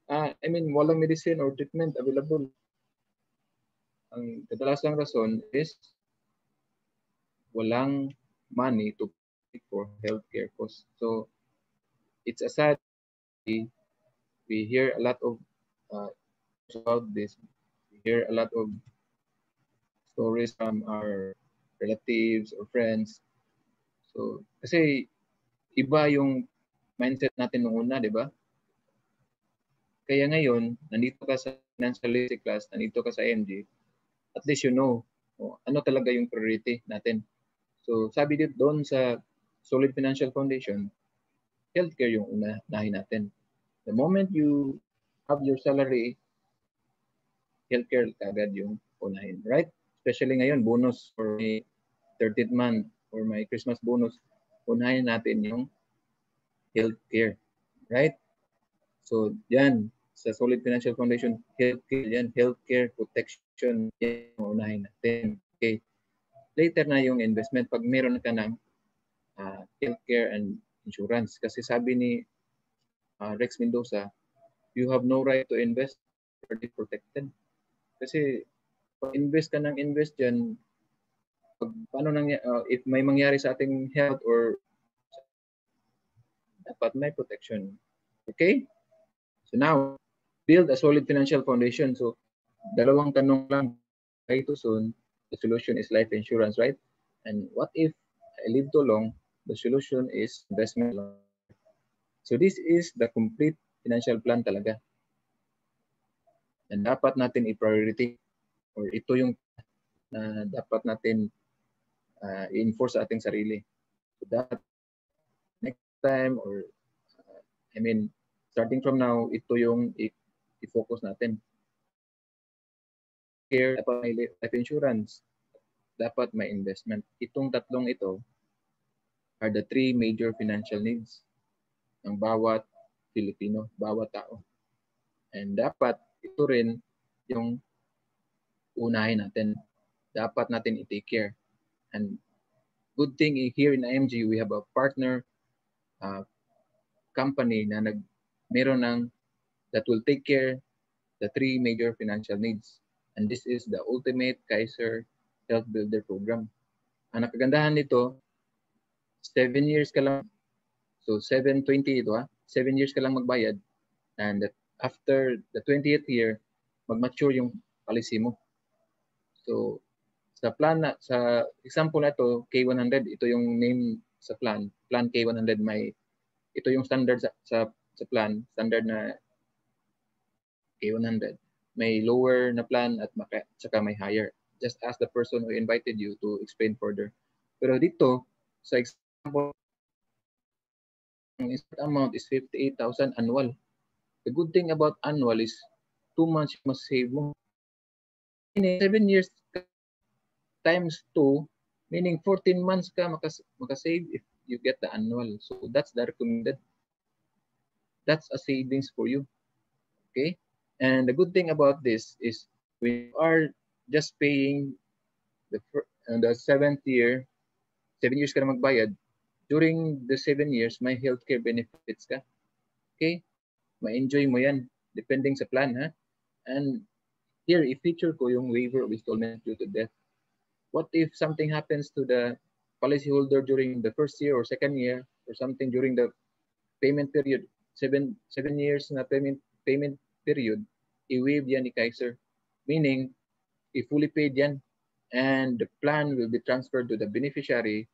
Walang medicine or treatment available. Ang kadalasang rason is walang money to pay for healthcare costs. So it's a sad, we hear a lot of about this. We hear a lot of stories from our relatives or friends. So kasi iba yung mindset natin nung una, di ba? Kaya ngayon, nandito ka sa financial literacy class, nandito ka sa MG, at least you know ano talaga yung priority natin. So sabi dito doon sa Solid Financial Foundation, healthcare yung unahin natin. The moment you have your salary, healthcare kagad yung unahin, right? Especially ngayon, bonus for my 30th month or my Christmas bonus, unahin natin yung healthcare, right? So yan, sa Solid Financial Foundation, healthcare protection, yan yung unahin natin. Okay. Later na yung investment pag meron ka ng healthcare and insurance. Kasi sabi ni Rex Mendoza, you have no right to invest, already protected. Kasi pag invest ka ng invest dyan, if may mangyari sa ating health or dapat may protection. Okay? So now, build a solid financial foundation. So, dalawang tanong lang. Right too soon, the solution is life insurance, right? And what if I live too long? The solution is investment. So this is the complete financial plan talaga. And dapat natin i-priority or ito yung dapat natin i-enforce sa ating sarili. So that next time or starting from now, ito yung i-focus natin. Care, life insurance. dapat may investment. Itong tatlong ito are the three major financial needs ng bawat Filipino, bawat tao. And dapat ito rin yung unahin natin. Dapat natin i-take care. And good thing here in IMG, we have a partner company na meron ng that will take care the three major financial needs. And this is the Ultimate Kaiser Health Builder Program. Ang nakagandahan nito, 7 years ka lang. So 720 ito 7 years ka lang magbayad. And after the 20th year, mag-mature yung policy mo. So sa plan na, sa example na ito, K100, ito yung name sa plan. Plan K100 ito yung standard sa plan, standard na K100. May lower na plan at saka may higher. Just ask the person who invited you to explain further. Pero dito, sa example, ang amount is 58,000 annual. The good thing about annual is 2 months you must save mo. In 7 years times 2, meaning 14 months ka makasave if you get the annual. So that's the recommended. That's a savings for you. Okay? And the good thing about this is we are just paying the 7th year, 7 years ka na magbayad. During the 7 years, may healthcare benefits ka. Okay? Ma-enjoy mo yan, depending sa plan, ha? And here, i-feature ko yung waiver of installment due to death. What if something happens to the policyholder during the first year or second year, or something during the payment period, 7 years na payment period, i-waive yan ni Kaiser. Meaning, i-fully paid yan. And the plan will be transferred to the beneficiary,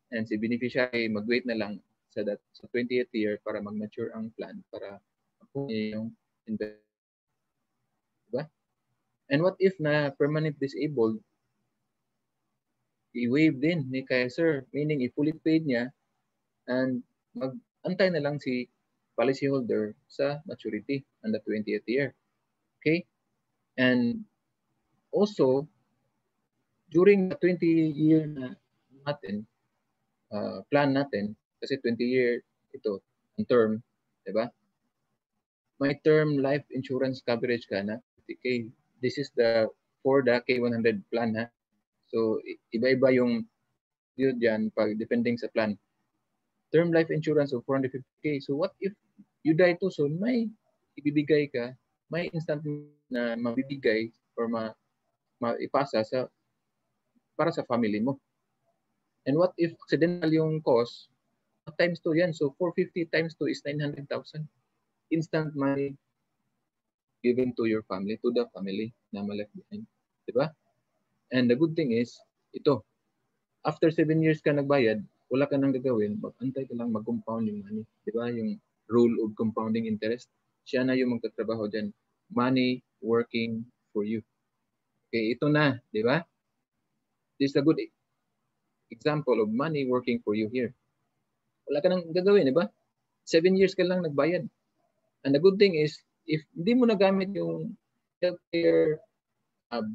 and si beneficiary mag-wait na lang sa 20th year para mag-mature ang plan para makuha yung investment. Diba? And what if na permanent disabled, i-waive din ni Kaiser, meaning i-fully paid niya and mag-antay na lang si policyholder sa maturity on the 20th year. Okay? And also, during the 20-year na natin, plan natin, kasi 20-year ito, ang term, di ba? May term life insurance coverage ka na 50K. This is for the K100 plan, ha? So, iba-iba yung yun dyan pag depending sa plan. Term life insurance of 450K. So, what if you die too soon? May ibibigay ka, may instant na mabibigay or maipasa para sa family mo. And what if accidental yung cost? Times 2 yan. So 450 times 2 is 900,000. Instant money given to your family, to the family na left behind. Diba? And the good thing is, ito, after 7 years ka nagbayad, wala ka nang gagawin, mag-antay ka lang mag-compound yung money. Diba? Yung rule of compounding interest. Siya na yung magtatrabaho dyan. Money working for you. Okay, ito na. Diba? This is a good example of money working for you here. Wala ka nang gagawin, di ba? 7 years ka lang nagbayad. And the good thing is, if hindi mo nagamit yung healthcare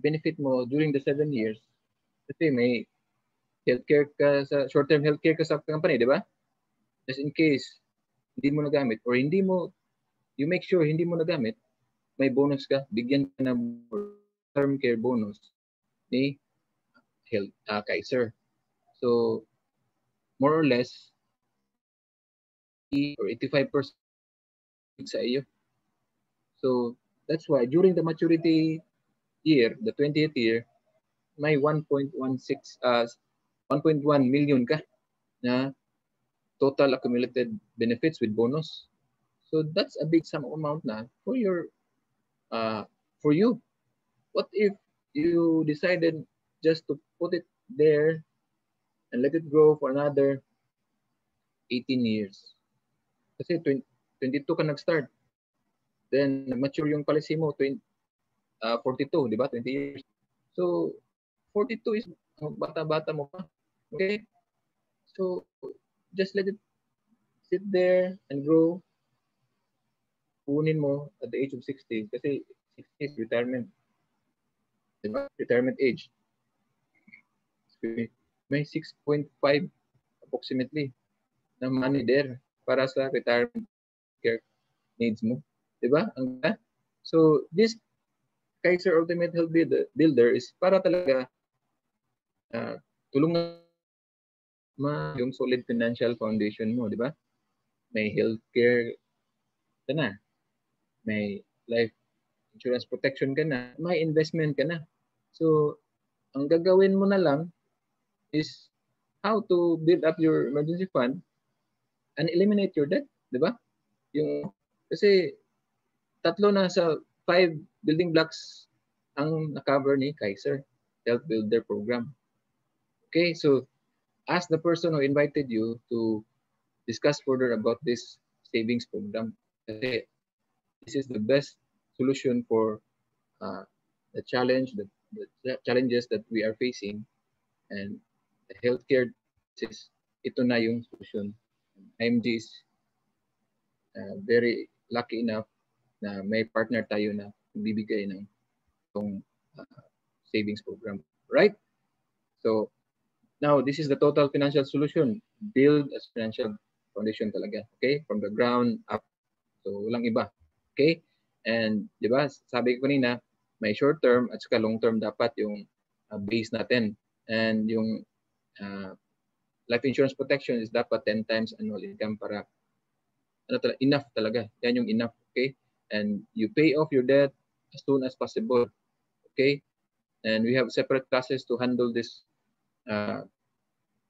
benefit mo during the 7 years, kasi may healthcare ka sa short-term healthcare ka sa company, di ba? Just in case hindi mo nagamit or you make sure hindi mo nagamit, may bonus ka, bigyan ka ng term care bonus ni Kaiser. So, more or less, or 85% sa iyo. So, that's why during the maturity year, the 20th year, may 1.1 million ka na total accumulated benefits with bonus. So, that's a big sum amount na for you. What if you decided just to put it there and let it grow for another 18 years? Kasi 22 ka nag-start. Then, mature yung policy mo, 42, di ba? 20 years. So, 42 is bata-bata mo pa. Okay? So, just let it sit there and grow. Kunin mo at the age of 60 kasi 60 is retirement. Diba? Retirement age. may 6.5 approximately na money there para sa retirement care needs mo. Diba? So, this Kaiser Ultimate Health Builder is para talaga tulungan yung solid financial foundation mo, di ba? May healthcare ka na, may life insurance protection ka na, may investment ka na. So, ang gagawin mo na lang is how to build up your emergency fund and eliminate your debt, di ba? Kasi tatlo na sa 5 building blocks ang na-cover ni Kaiser Health Builder Program. Okay, so ask the person who invited you to discuss further about this savings program. Kasi this is the best solution for the challenges that we are facing, and the healthcare is ito na yung solution. IMG is very lucky enough na may partner tayo na bibigay ng itong savings program, right? So now this is the total financial solution. Build a financial foundation talaga, okay? From the ground up. So walang iba, okay? And di ba, sabi ko kanina, may short term at saka long term dapat yung base natin. And yung life insurance protection is dapat 10 times annual income para enough talaga. Yan yung enough, okay? And you pay off your debt as soon as possible, okay? And we have separate classes to handle this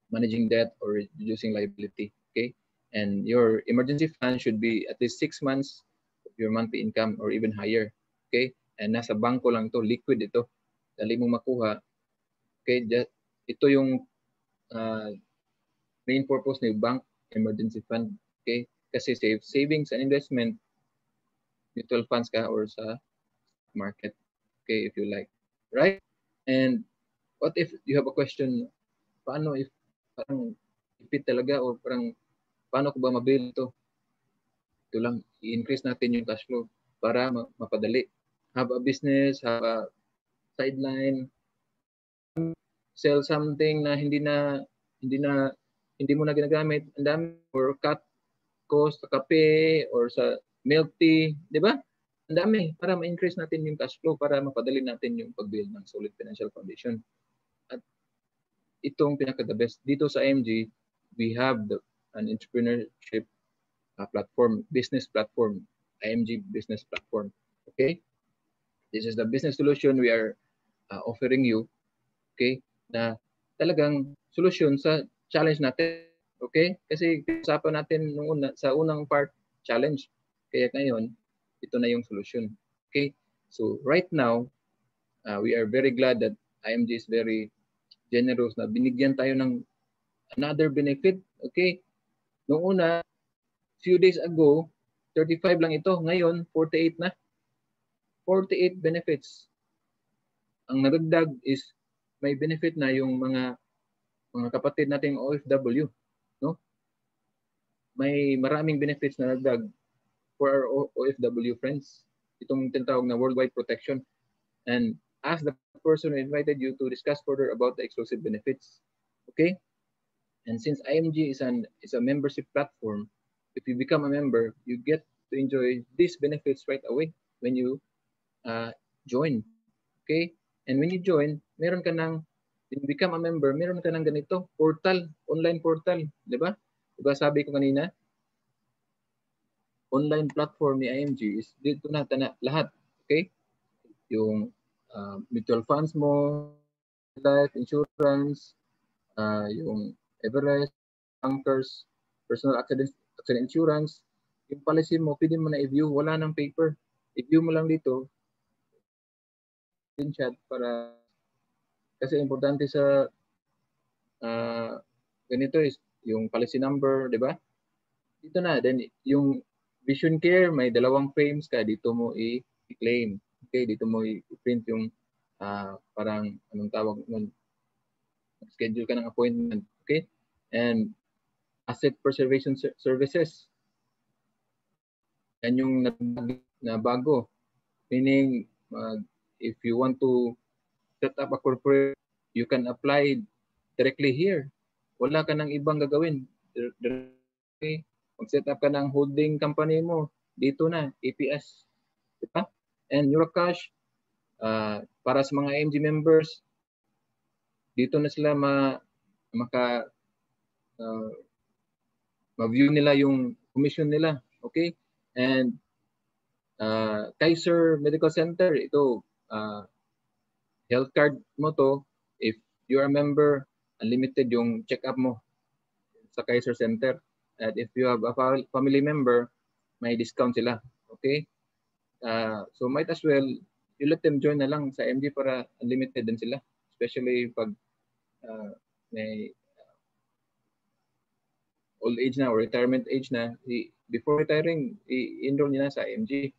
managing debt or reducing liability, okay? And your emergency fund should be at least 6 months of your monthly income or even higher, okay? And nasa bangko lang to, liquid ito. Dali mong makuha, okay? Ito yung main purpose ng bank emergency fund, okay? Kasi savings and investment, mutual funds ka or sa market, okay, if you like, right? And what if you have a question, paano if parang ipit talaga or parang paano ko ba mabuild ito? Ito lang, i-increase natin yung cash flow para mapadali. Have a business, have a sideline, sell something na hindi mo na ginagamit, ang dami, or cut cost sa kape or sa milk tea, di ba? Ang dami para ma-increase natin yung cash flow para mapadali natin yung pag-build ng solid financial foundation. At itong pinaka-the best dito sa IMG, we have an entrepreneurship platform, business platform, IMG business platform. Okay? This is the business solution we are offering you, okay? Na talagang solution sa challenge natin, okay? Kasi usapan natin sa unang part, challenge. Kaya ngayon, ito na yung solution. Okay? So right now, we are very glad that IMG is very generous na binigyan tayo ng another benefit. Okay? Noong una, few days ago, 35 lang ito. Ngayon, 48 na. 48 benefits. Ang nadagdag is may benefit na yung mga kapatid nating OFW, no? May maraming benefits na nadagdag for our OFW friends. Itong tinatawag na worldwide protection. And ask the person who invited you to discuss further about the exclusive benefits. Okay? And since IMG is a membership platform, if you become a member, you get to enjoy these benefits right away when you join. Okay? And when you join, when you become a member, meron ka ng ganito, portal, online portal, di ba? Diba sabi ko kanina, online platform ni IMG is dito na lahat, okay? Yung mutual funds mo, life insurance, yung Everest, bankers, personal accident insurance, yung policy mo, pwede mo na i-view, wala nang paper. I-view mo lang dito, screenshot para, kasi importante sa ganito is yung policy number, di ba? Dito na, then yung vision care, may 2 frames ka, dito mo i-claim. Okay, dito mo i-print yung parang, anong tawag nun, schedule ka ng appointment. Okay? And asset preservation services. Yan yung na bago. Meaning, if you want to set up a corporate, you can apply directly here. Wala ka nang ibang gagawin. Okay? Mag-set up ka ng holding company mo. Dito na, APS. Diba? And Eurocash, para sa mga AMG members, dito na sila ma-view nila yung commission nila. Okay? And Kaiser Medical Center, ito, health card mo to. If you're a member, unlimited yung check-up mo sa Kaiser Center. And if you have a family member, may discount sila. Okay? So might as well, you let them join na lang sa MG para unlimited din sila. Especially pag may old age na or retirement age na, before retiring, i-enroll niya na sa MG.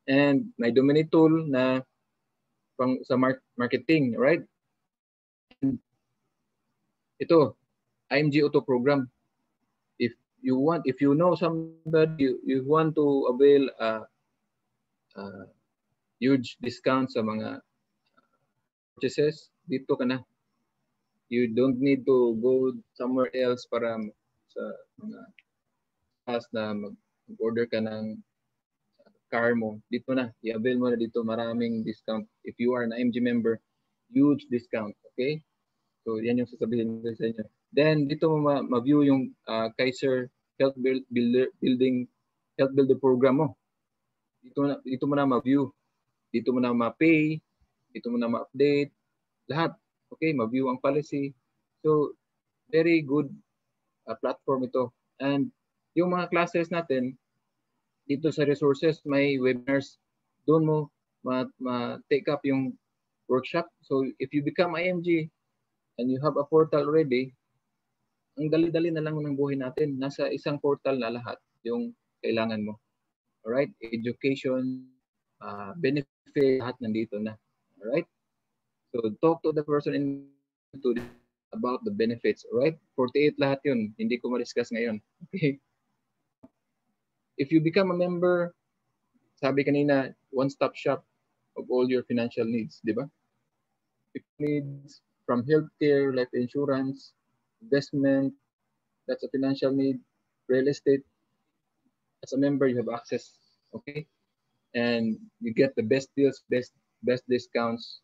And may Domini tool na sa marketing, right? And ito, IMG Auto Program. If you know somebody, you want to avail huge discount sa mga purchases, dito ka na. You don't need to go somewhere else para sa mga class na mag-order ka ng car mo. Dito na, i-avail mo na dito, maraming discount. If you are an IMG member, huge discount, okay? So yan yung sasabihin ko sa inyo. Then dito mo ma-view yung Kaiser Health Builder program mo. Dito mo na ma-view. Dito mo na ma-pay, dito mo na ma-update, lahat. Okay, ma-view ang policy. So very good platform ito. And yung mga classes natin dito sa resources, may webinars. Doon mo ma-take up yung workshop. So if you become IMG and you have a portal already, ang dali-dali na lang ng buhay natin. Nasa isang portal na lahat yung kailangan mo. Alright? Education, benefit, lahat nandito na. Alright? So talk to the person about the benefits. Alright? 48 lahat yun. Hindi ko ma-discuss ngayon. Okay? If you become a member, sabi kanina, one-stop shop of all your financial needs. Di ba? Needs from healthcare, life insurance, investment, that's a financial need, real estate. As a member, you have access, okay? And you get the best deals, best discounts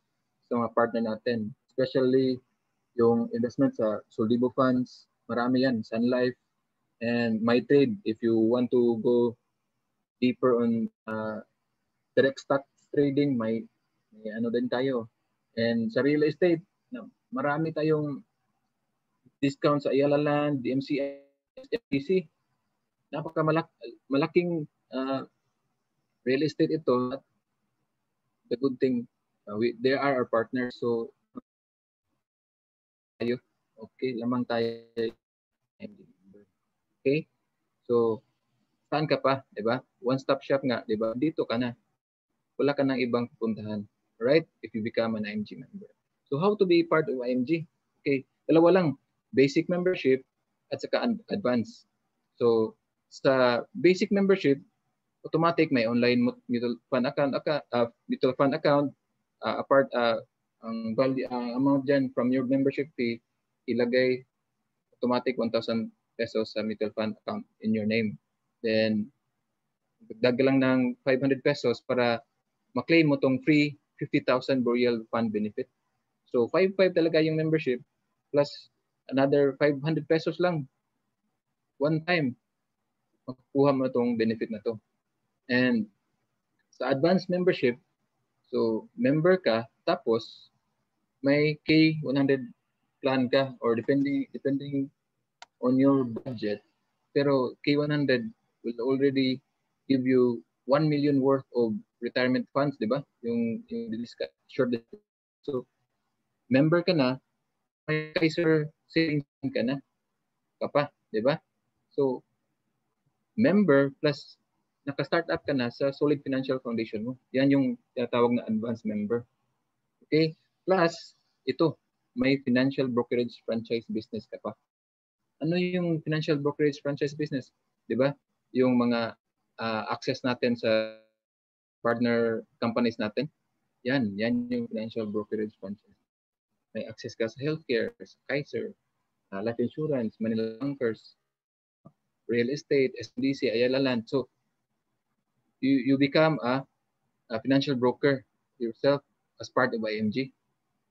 sa mga partner natin. Especially yung investment sa Soldibo Funds, marami yan, Sun Life, and MyTrade. If you want to go deeper on direct stock trading, may ano din tayo. And sa real estate, marami tayong discount sa Ayala Land, DMCI, SFPC. Malaking real estate ito. The good thing, they are our partners. So, okay, lamang tayo. Okay? So, saan ka pa? Diba? One-stop shop nga. Diba? Dito ka na. Wala ka nang ibang pupuntahan. Right? If you become an IMG member. So, how to be part of IMG? Okay. Dalawa lang. Basic membership at saka advanced. So, sa basic membership, automatic may online mutual fund account, ang amount dyan from your membership fee, ilagay automatic 1,000 pesos sa mutual fund account in your name. Then, dagdag lang ng 500 pesos para maklaim mo tong free 50,000 burial fund benefit. So, 5,500 talaga yung membership plus another 500 pesos lang. One time, makukuha mo itong benefit na to. And sa advanced membership, so member ka, tapos may K100 plan ka or depending on your budget. Pero K100 will already give you 1 million worth of retirement funds, di ba? Yung short. So, member ka na, may Kaiser savings ka na. Kapa, di ba? So, member plus naka-startup ka na sa solid financial foundation mo. Yan yung tinatawag na advanced member. Okay? Plus, ito, may financial brokerage franchise business ka pa. Ano yung financial brokerage franchise business? Di ba? Yung mga access natin sa partner companies natin. Yan yung financial brokerage franchise. may access ka sa healthcare, sa Kaiser, life insurance, Manila Bankers, real estate, SMDC, Ayala Land. So you become a financial broker yourself as part of IMG.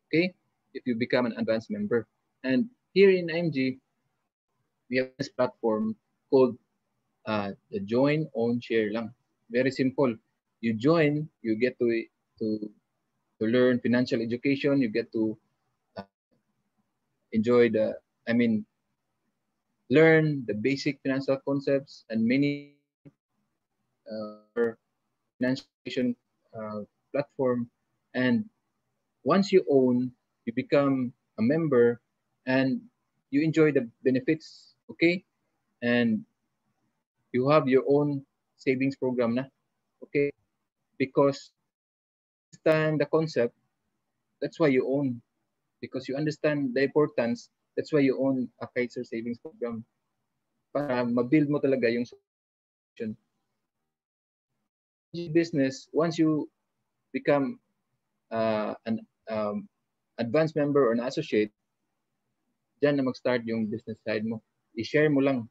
Okay, if you become an advanced member. And here in IMG, we have this platform called the join, own, share lang. Very simple. You join, you get to learn financial education. You get to uh, enjoy learn the basic financial concepts and many financial education platform. And once you own, you become a member and you enjoy the benefits. Okay, and you have your own savings program na. Okay, because understand the concept, that's why you own. Because you understand the importance, that's why you own a Kaiser savings program. Para ma-build mo talaga yung solution. Business, once you become an advanced member or an associate, dyan na mag-start yung business side mo. I-share mo lang.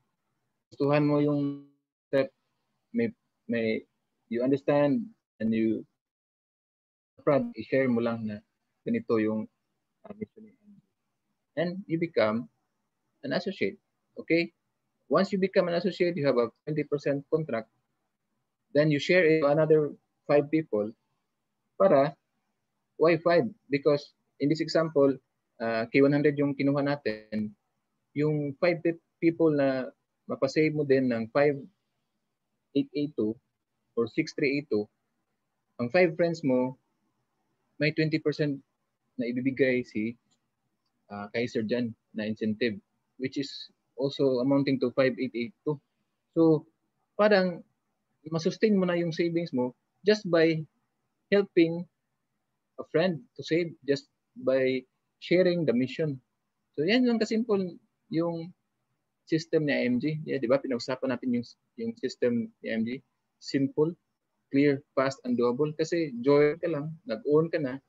Gustuhan mo yung step, may you understand and you proud, i-share mo lang na ganito yung mission ni MG. And you become an associate. Okay? Once you become an associate, you have a 20% contract. Then you share it to another 5 people. Para, why 5? Because in this example, K100 yung kinuha natin, yung 5 people na mapasave mo din ng 5882 or 6382, ang 5 friends mo, may 20% na ibibigay si Kaiser dyan na incentive, which is also amounting to 5882. So, parang masustain mo na yung savings mo just by helping a friend to save, just by sharing the mission. So, yan lang kasimple yung system ni IMG. Yeah, di ba? Pinag-usapan natin yung system ni IMG. Simple, clear, fast, and doable. Kasi join ka lang, nag-own ka na,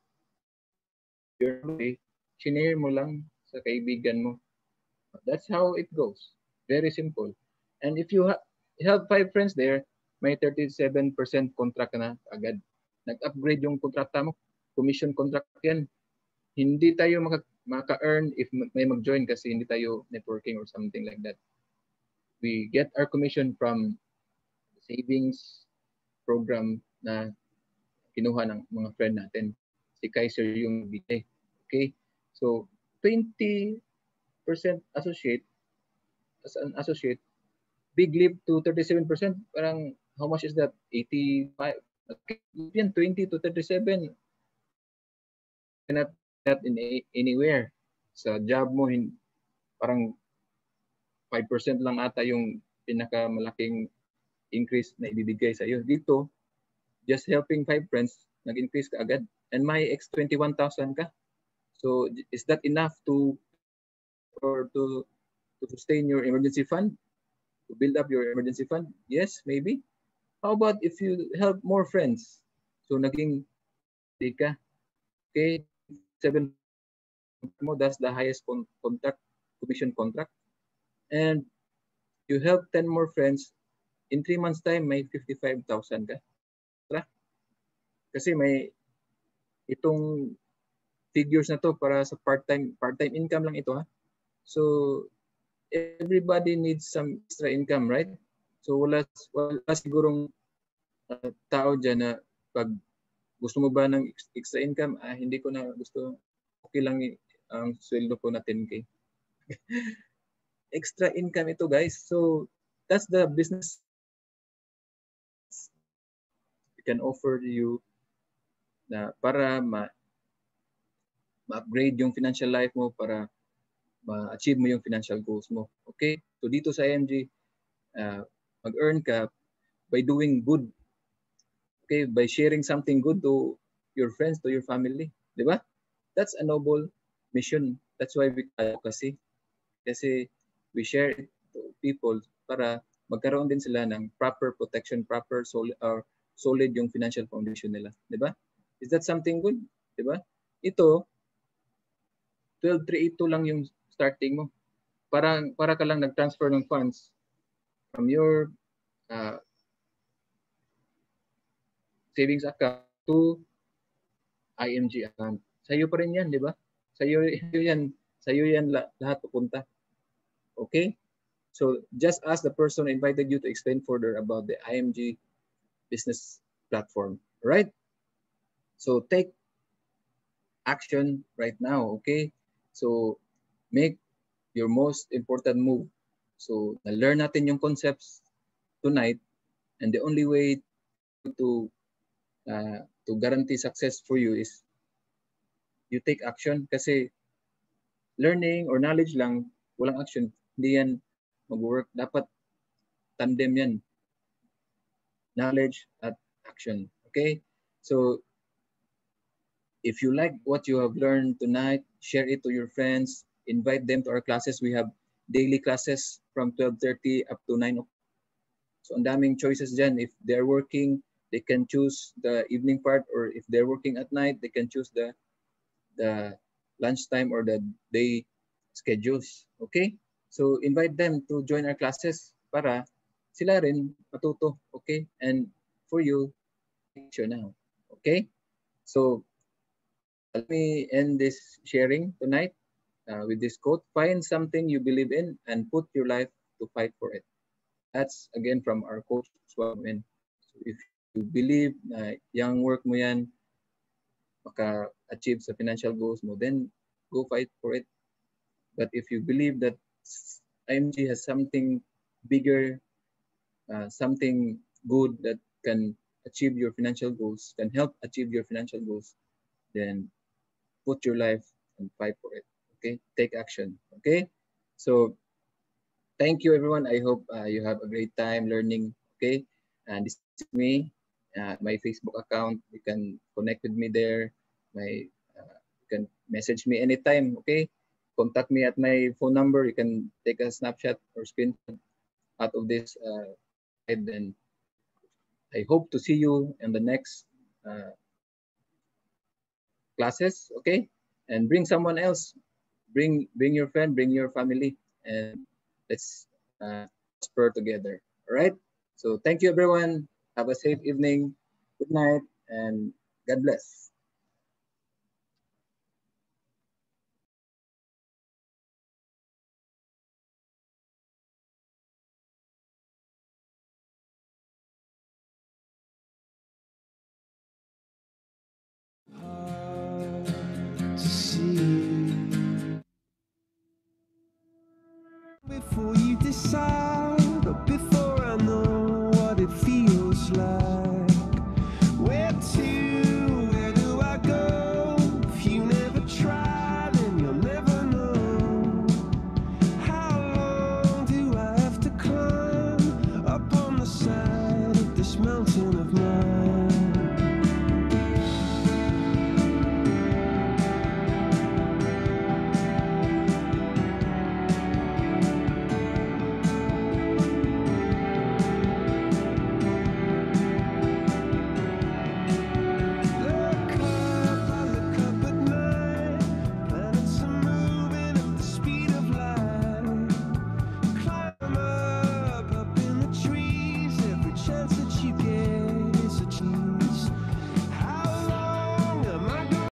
your way, shinare mo lang sa kaibigan mo. That's how it goes. Very simple. And if you have 5 friends there, may 37% contract ka na agad. Nag-upgrade yung kontrata mo. Commission contract yan. Hindi tayo maka-earn if may mag-join kasi hindi tayo networking or something like that. We get our commission from the savings program na kinuha ng mga friend natin. Si Kaiser yung bigay. Okay? So, 20% associate, as an associate, big leap to 37%. Parang, how much is that? 85? Okay. Yan, 20 to 37. Cannot that in anywhere. Sa job mo, parang 5% lang ata yung pinakamalaking increase na ibibigay sa iyo. Dito, just helping 5 friends, nag-increase ka agad. And may ex 21,000 ka. So, is that enough to sustain your emergency fund? To build up your emergency fund? Yes, maybe. How about if you help more friends? So, naging ka. Okay, 7 mo, that's the highest commission contract. And you help 10 more friends, in 3 months time, may 55,000 ka. Kasi may itong figures na to para sa part-time income lang ito ha. So everybody needs some extra income, right? So wala sigurong tao diyan na pag gusto mo ba ng extra income, hindi ko na gusto, okay lang ang sweldo ko na 10K. Extra income ito guys. So that's the business we can offer you na para ma-upgrade yung financial life mo, para ma-achieve mo yung financial goals mo. Okay? So dito sa IMG, mag-earn ka by doing good. Okay? By sharing something good to your friends, to your family. Di ba? That's a noble mission. That's why we advocacy. Kasi we share it to people para magkaroon din sila ng proper protection, proper solid yung financial foundation nila. Di ba? Is that something good? Di ba? Ito, 12,382 lang yung starting mo. Para ka lang nag-transfer ng funds from your savings account to IMG account. Sa'yo pa rin yan, di ba? Sa'yo yan lahat pupunta. Okay? So just ask the person who invited you to explain further about the IMG business platform. Right? So take action right now. Okay? So make your most important move. So learn natin yung concepts tonight, and the only way to guarantee success for you is you take action, kasi learning or knowledge lang, walang action, hindi yan mag-work. Dapat tandem yan. Knowledge at action. Okay? So if you like what you have learned tonight, share it to your friends, invite them to our classes. We have daily classes from 12:30 up to 9 o'clock. So ang daming choices dyan. If they're working, they can choose the evening part, or if they're working at night, they can choose the lunchtime or the day schedules. Okay? So invite them to join our classes para sila rin matuto. Okay? And for you, sure now. Okay? So let me end this sharing tonight with this quote. Find something you believe in and put your life to fight for it. That's again from our coach, Swam. So if you believe na yung work mo yan, maka-achieve sa financial goals mo, then go fight for it. But if you believe that IMG has something bigger, something good that can achieve your financial goals, can help achieve your financial goals, then put your life and fight for it. Okay? Take action. Okay? So thank you, everyone. I hope you have a great time learning. Okay? And this is me, my Facebook account. You can connect with me there. You can message me anytime. Okay? Contact me at my phone number. You can take a snapshot or screenshot out of this slide. And I hope to see you in the next classes. Okay? And bring someone else. Bring your friend. Bring your family. And let's prosper together. All right? So thank you, everyone. Have a safe evening. Good night, and God bless. Before you decide, or before I know what it feels like.